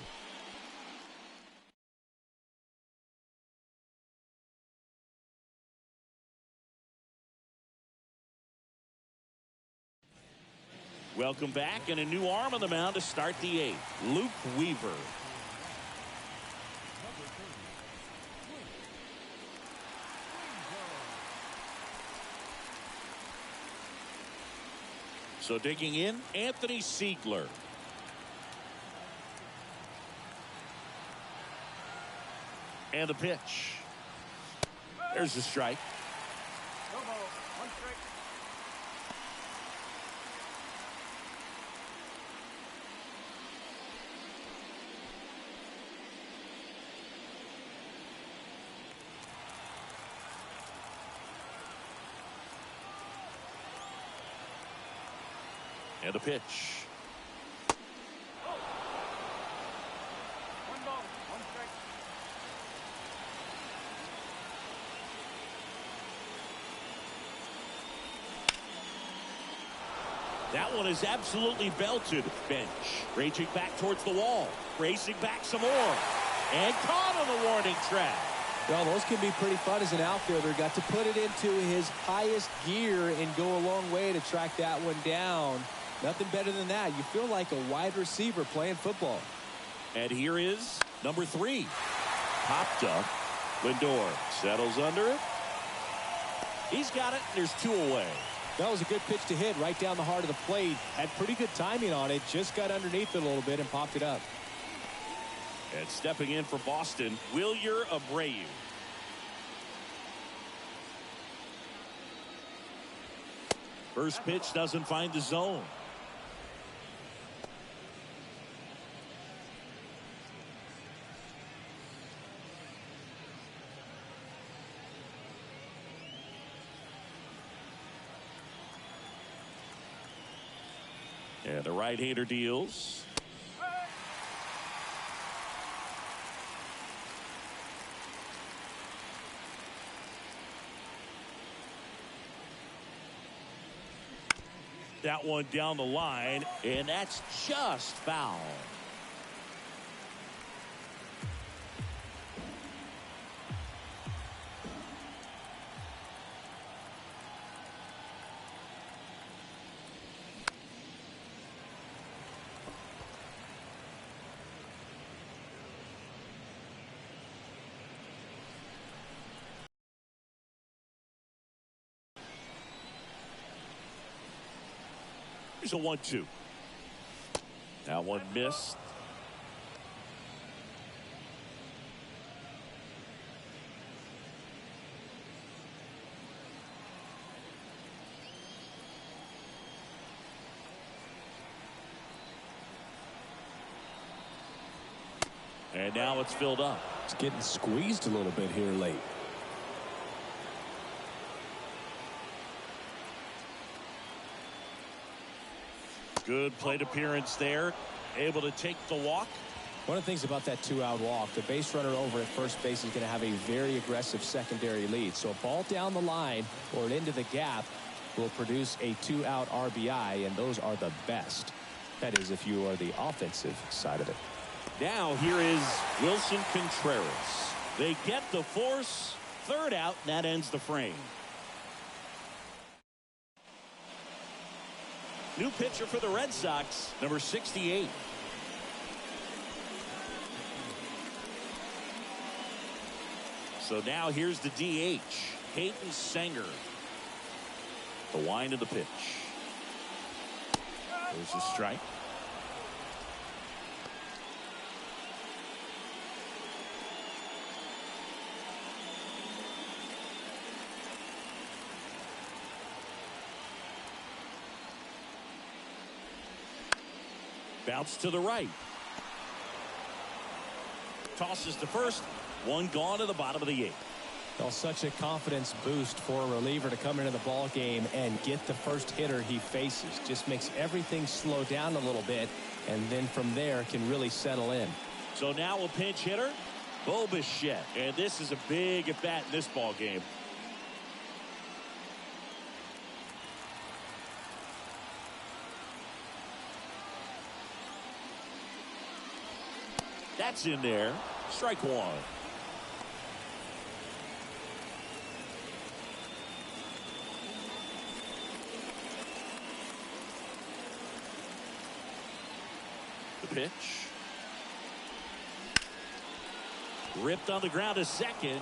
Welcome back, and a new arm on the mound to start the eighth. Luke Weaver. So digging in, Anthony Siegler. And the pitch. There's the strike. No ball. One strike. And a pitch. One ball. One strike. That one is absolutely belted. Bench. Raging back towards the wall. Racing back some more. And caught on the warning track. Well, those can be pretty fun as an outfielder. Got to put it into his highest gear and go a long way to track that one down. Nothing better than that. You feel like a wide receiver playing football. And here is number 3. Popped up. Lindor settles under it. He's got it. There's 2 away. That was a good pitch to hit right down the heart of the plate. Had pretty good timing on it. Just got underneath it a little bit and popped it up. And stepping in for Boston, Wilyer Abreu. First pitch doesn't find the zone. And the right-hander deals. That one down the line, and that's just foul. Here's a 1-2. That one missed. And now it's filled up. It's getting squeezed a little bit here late. Good plate appearance there. Able to take the walk. One of the things about that 2-out walk, the base runner over at first base is going to have a very aggressive secondary lead. So a ball down the line or into the gap will produce a 2-out RBI, and those are the best. That is, if you are the offensive side of it. Now here is Wilson Contreras. They get the force. 3rd out, and that ends the frame. New pitcher for the Red Sox, number 68. So now here's the DH, Hayden Sanger. The wind of the pitch. There's a strike. Bounce to the right. Tosses to first. 1 gone to the bottom of the 8th. Well, such a confidence boost for a reliever to come into the ball game and get the first hitter he faces. Just makes everything slow down a little bit, and then from there can really settle in. So now a pinch hitter, Bo Bichette, and this is a big at bat in this ball game. That's in there. Strike 1. The pitch. Ripped on the ground to second.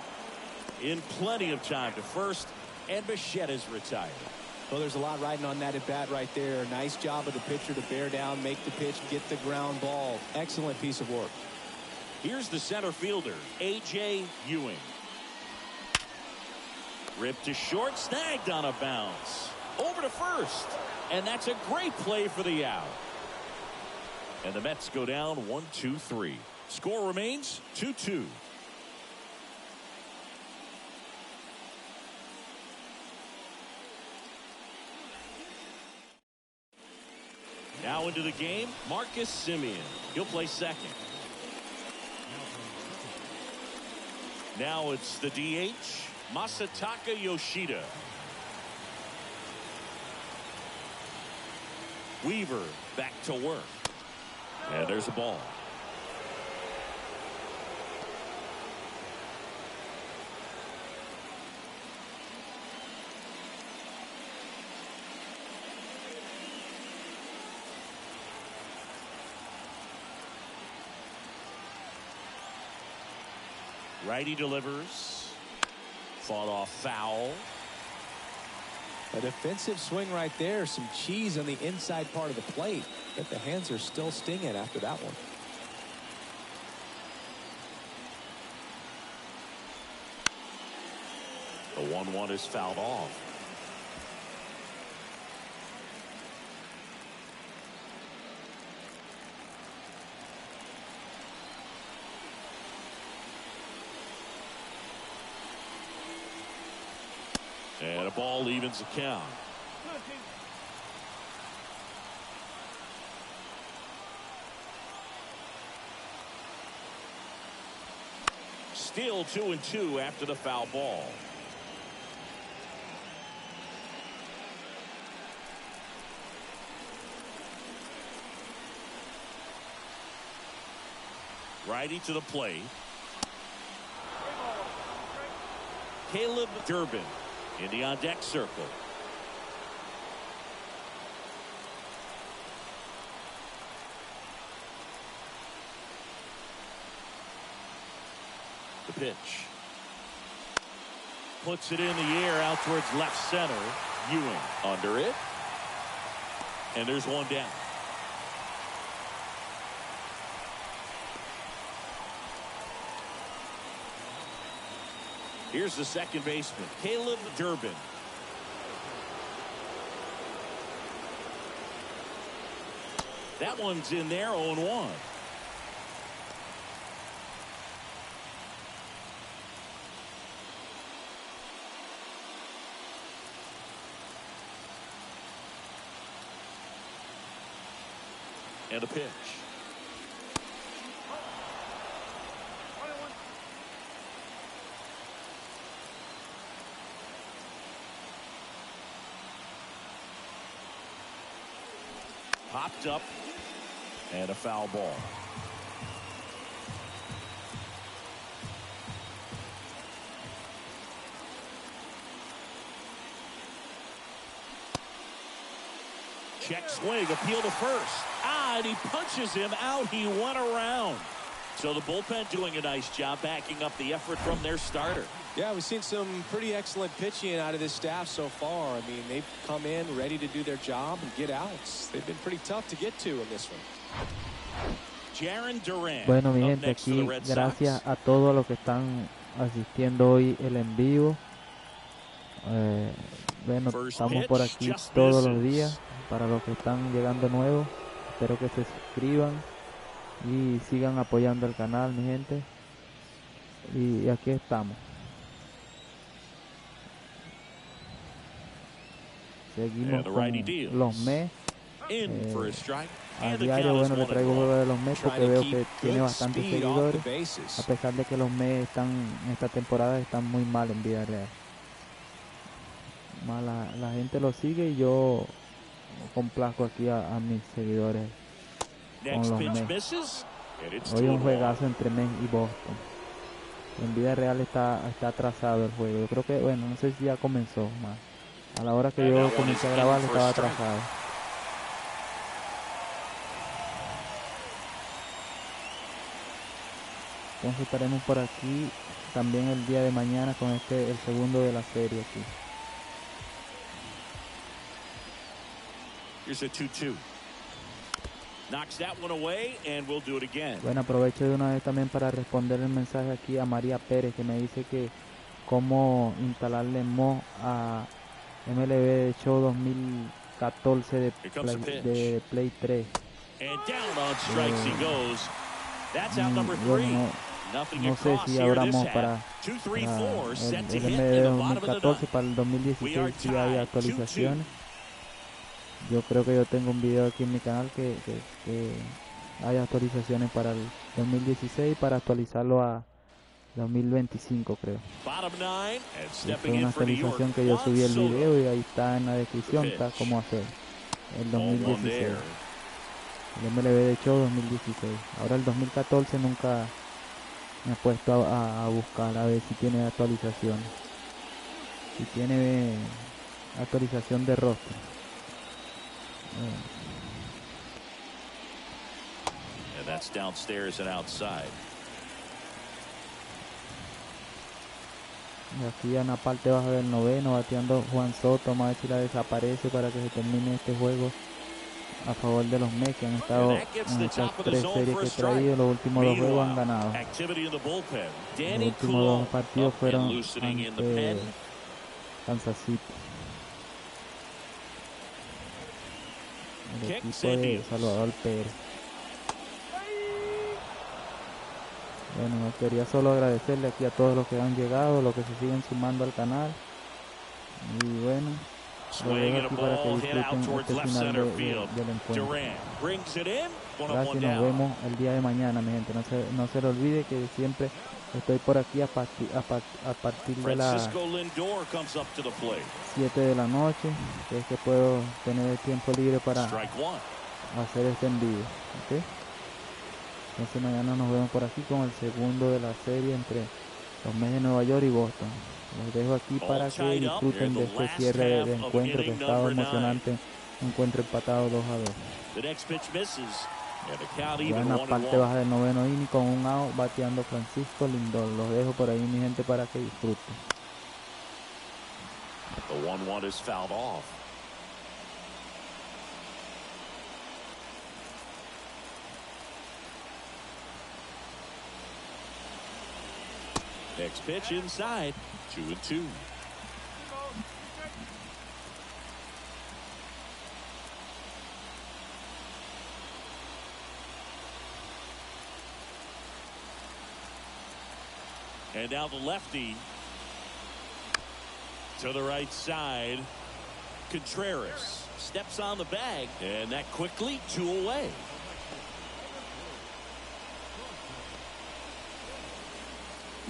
In plenty of time to first, and Bichette is retired. Well, there's a lot riding on that at bat right there. Nice job of the pitcher to bear down, make the pitch, get the ground ball. Excellent piece of work. Here's the center fielder, A.J. Ewing. Ripped to short, snagged on a bounce. Over to first, and that's a great play for the out. And the Mets go down 1-2-3. Score remains 2-2. Now into the game, Marcus Semien. He'll play second. Now it's the DH, Masataka Yoshida. Weaver back to work. And there's a ball. Righty delivers. Fought off foul. A defensive swing right there. Some cheese on the inside part of the plate. But the hands are still stinging after that one. The 1-1 is fouled off. And a ball evens the count. Still 2-2 after the foul ball. Righty to the plate. Caleb Durbin in the on-deck circle. The pitch. Puts it in the air out towards left center. Ewing under it. And there's one down. Here's the second baseman, Caleb Durbin. That one's in there, 0-1. And a pitch. 21. Popped up. And a foul ball. Check swing, appeal to first. And he punches him out. He went around. So the bullpen doing a nice job backing up the effort from their starter. Yeah, we've seen some pretty excellent pitching out of this staff so far. I mean, they've come in ready to do their job and get outs. They've been pretty tough to get to in this one. Bueno, mi gente, aquí gracias a todos los que están asistiendo hoy el en vivo. Bueno, estamos por aquí todos los días. Para los que están llegando nuevos, espero que se suscriban y sigan apoyando el canal, mi gente. Y aquí estamos. Seguimos con los Mets. A diario, bueno, le traigo juego de los Mets porque veo que tiene bastantes seguidores, a pesar de que los Mets están en esta temporada están muy mal en vida real. La gente lo sigue y yo complazco aquí a mis seguidores con los Mets. Hoy un juegazo entre Mets y Boston. En vida real está atrasado el juego. Yo creo que, bueno, no sé si ya comenzó más. A la hora que yo comencé a grabar estaba atrasado. Entonces estaremos por aquí también el día de mañana con el segundo de la serie aquí. Here's a 2-2. Knocks that one away and we'll do it again. Bueno, aprovecho de una vez también para responder el mensaje aquí a María Pérez, que me dice que cómo instalarle mod a MLB de Show 2014 de Play 3. And down on strikes he goes. That's out number 3. Bueno, no sé si habrá mod para el MLB de 2014, para el 2016 si hay actualizaciones. Yo creo que yo tengo un video aquí en mi canal que hay actualizaciones para el 2016 para actualizarlo a 2025, creo. Fue una actualización que yo subí el video y ahí está en la descripción, está cómo hacer el 2016. El MLB de Show 2016. Ahora el 2014 nunca me he puesto a buscar a ver si tiene actualizaciones. Si tiene actualización de roster. And that's downstairs and outside. Y aquí en la parte baja del noveno, bateando Juan Soto. Vamos a ver si la desaparece para que se termine este juego a favor de los Mets, que han estado en estas 3 series que he traído. Los últimos 2 juegos han ganado. Los últimos 2 partidos fueron ante Kansas City. El equipo de Salvador Pérez. Bueno, quería solo agradecerle aquí a todos los que han llegado, los que se siguen sumando al canal. Y bueno, lo dejo aquí para que disfruten este final del encuentro. Gracias, nos vemos el día de mañana, mi gente. No se le olvide que siempre estoy por aquí a partir de las 7 de la noche, que es que puedo tener el tiempo libre para hacer este envío. ¿Okay? Entonces mañana nos vemos por aquí con el segundo de la serie entre los Mets de Nueva York y Boston. Los dejo aquí para que disfruten de este cierre de encuentro que ha estado emocionante. Encuentro empatado 2-2. Ya en la parte baja del noveno inning con un out bateando Francisco Lindor. Los dejo por ahí, mi gente, para que disfruten. The 1-1 is fouled off. Next pitch inside. 2-2. And now the lefty to the right side. Contreras steps on the bag, and that quickly 2 away.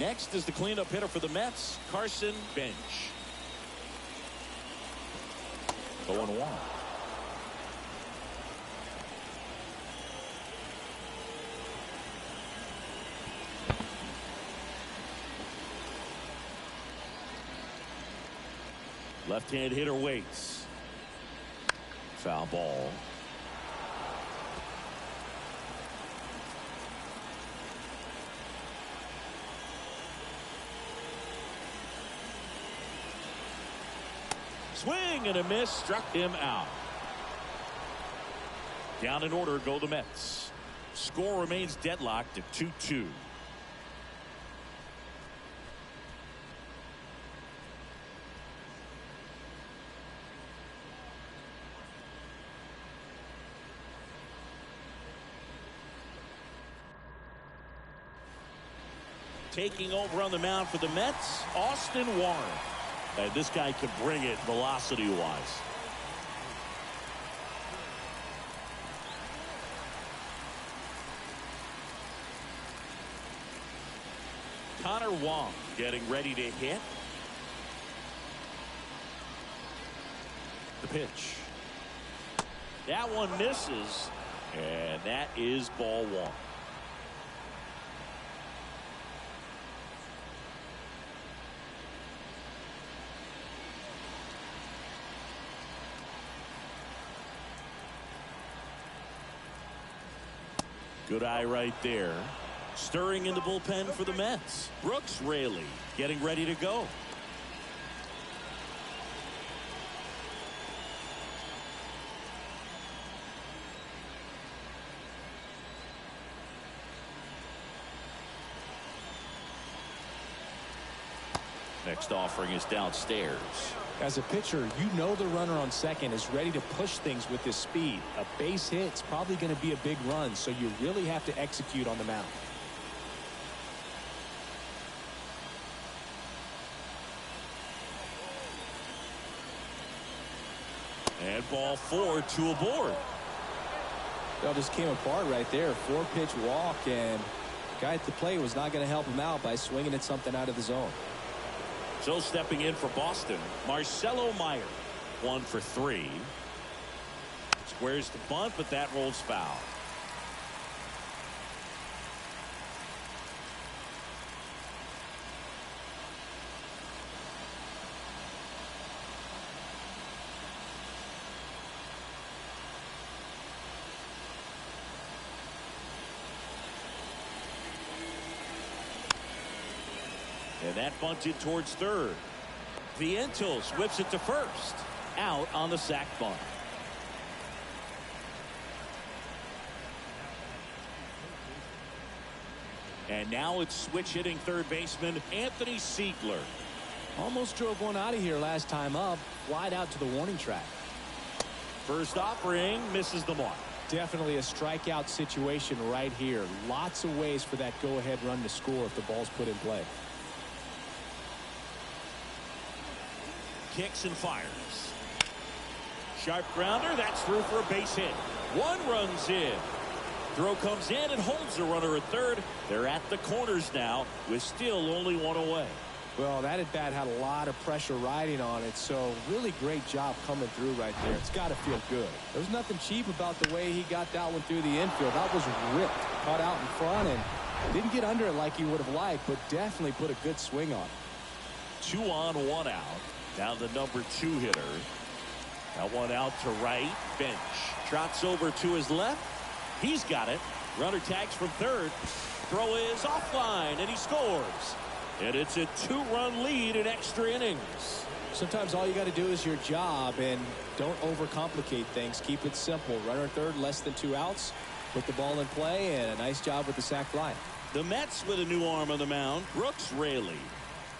Next is the cleanup hitter for the Mets, Carson Bench. 0-1. Left-hand hitter waits. Foul ball. Swing and a miss, struck him out. Down in order go the Mets. Score remains deadlocked at 2-2. Taking over on the mound for the Mets, Austin Warren. And this guy could bring it velocity-wise. Connor Wong getting ready to hit. The pitch. That one misses, and that is ball one. Good eye right there. Stirring in the bullpen for the Mets. Brooks Raley getting ready to go. Next offering is downstairs. As a pitcher, you know the runner on second is ready to push things with his speed. A base hit's probably going to be a big run, so you really have to execute on the mound. And ball four, two aboard. Well, just came apart right there. 4-pitch walk, and the guy at the plate was not going to help him out by swinging at something out of the zone. So stepping in for Boston, Marcelo Meyer. 1 for 3. Squares the bunt, but that rolls foul. And that bunted towards third. Vientos whips it to first. Out on the sac bunt. And now it's switch hitting third baseman Anthony Siegler. Almost drove one out of here last time up. Flied out to the warning track. First offering misses the mark. Definitely a strikeout situation right here. Lots of ways for that go-ahead run to score if the ball's put in play. Kicks and fires. Sharp grounder. That's through for a base hit. 1 run's in. Throw comes in and holds the runner at third. They're at the corners now with still only 1 away. Well, that at bat had a lot of pressure riding on it, so really great job coming through right there. It's got to feel good. There's nothing cheap about the way he got that one through the infield. That was ripped, caught out in front, and didn't get under it like he would have liked, but definitely put a good swing on it. 2 on, 1 out. Now the number 2 hitter. That one out to right. Bench. Trots over to his left. He's got it. Runner tags from third. Throw is offline, and he scores. And it's a 2-run lead in extra innings. Sometimes all you got to do is your job, and don't overcomplicate things. Keep it simple. Runner at third, less than 2 outs. Put the ball in play, and a nice job with the sac fly. The Mets with a new arm on the mound. Brooks Raley.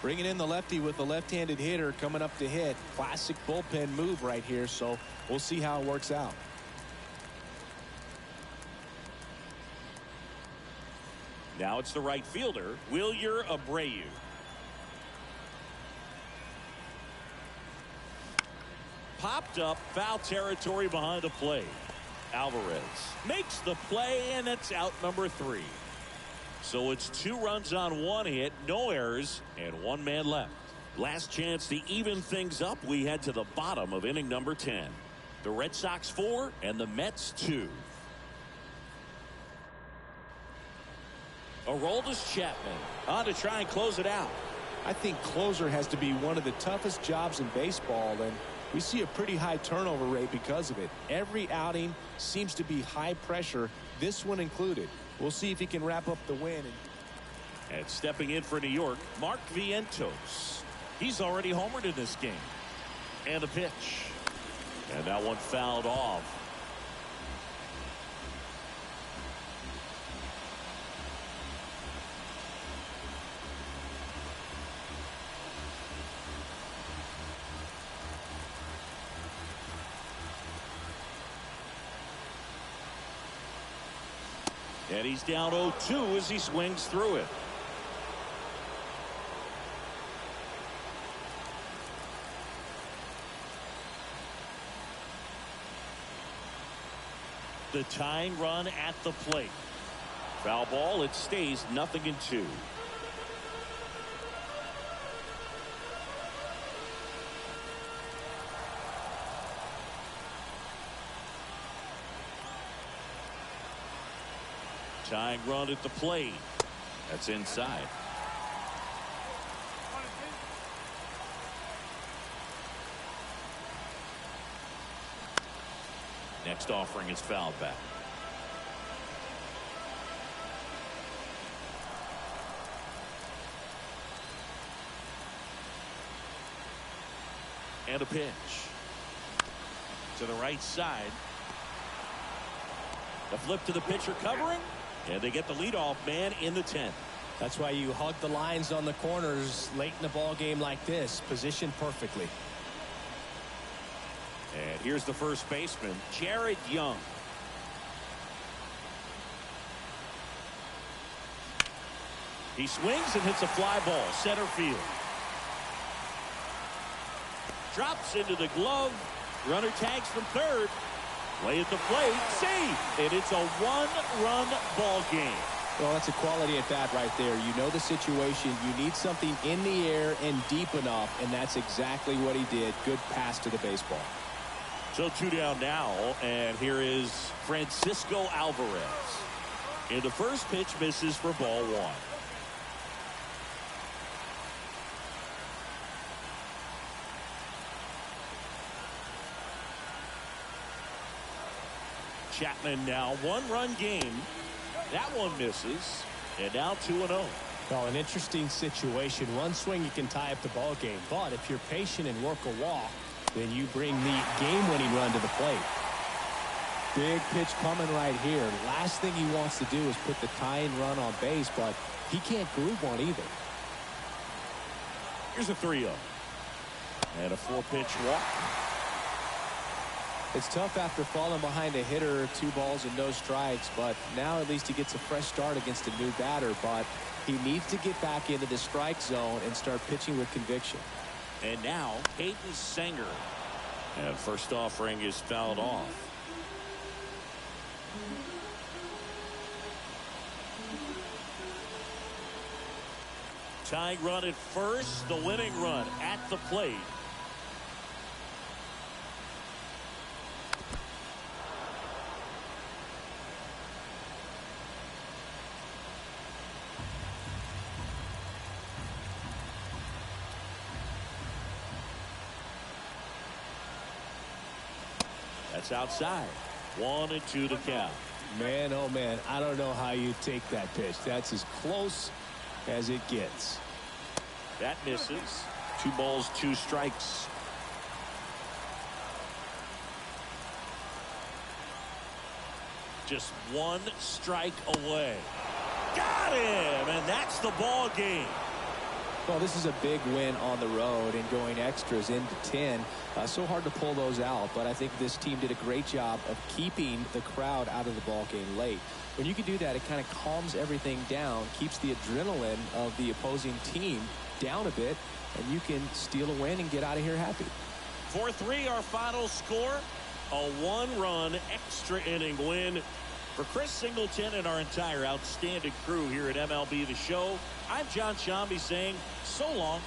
Bringing in the lefty with the left-handed hitter coming up to hit. Classic bullpen move right here, so we'll see how it works out. Now it's the right fielder, Wilyer Abreu. Popped up, foul territory behind the plate. Alvarez makes the play, and it's out number 3. So it's 2 runs on 1 hit, no errors, and 1 man left. Last chance to even things up. We head to the bottom of inning number 10. The Red Sox 4 and the Mets 2. Aroldis Chapman on to try and close it out. I think closer has to be one of the toughest jobs in baseball, and we see a pretty high turnover rate because of it. Every outing seems to be high pressure, this one included. We'll see if he can wrap up the win. And stepping in for New York, Mark Vientos. He's already homered in this game. And a pitch. And that one fouled off. And he's down 0-2 as he swings through it. The tying run at the plate. Foul ball. It stays 0-2. Tying run at the plate. That's inside. Next offering is fouled back. And a pitch. To the right side. The flip to the pitcher covering. And they get the leadoff man in the 10th. That's why you hug the lines on the corners late in the ball game like this. Positioned perfectly. And here's the first baseman, Jared Young. He swings and hits a fly ball center field. Drops into the glove. Runner tags from third. Play at the plate. Save. And it's a 1-run ball game. Well, that's a quality at bat right there. You know the situation. You need something in the air and deep enough, and that's exactly what he did. Good pass to the baseball. So 2 down now, and here is Francisco Alvarez. And the first pitch misses for ball 1. Chapman now 1-run game. That one misses. And now 2-0. Well, an interesting situation. One swing you can tie up the ball game. But if you're patient and work a walk, then you bring the game-winning run to the plate. Big pitch coming right here. Last thing he wants to do is put the tying run on base, but he can't groove one either. Here's a 3-0. And a 4-pitch walk. It's tough after falling behind a hitter, 2 balls and no strikes, but now at least he gets a fresh start against a new batter, but he needs to get back into the strike zone and start pitching with conviction. And now Hayden Sanger. And first offering is fouled off. Tying run at first, the winning run at the plate. That's outside. 1-2 to count. Man, oh man, I don't know how you take that pitch. That's as close as it gets. That misses. 2 balls, 2 strikes. Just 1 strike away. Got him, and that's the ball game. Well, this is a big win on the road and going extras into 10. So hard to pull those out, but I think this team did a great job of keeping the crowd out of the ball game late. When you can do that, it kind of calms everything down, keeps the adrenaline of the opposing team down a bit, and you can steal a win and get out of here happy. 4-3 our final score. A 1-run extra inning win For Chris Singleton and our entire outstanding crew here at MLB The Show, I'm John Shambi saying so long.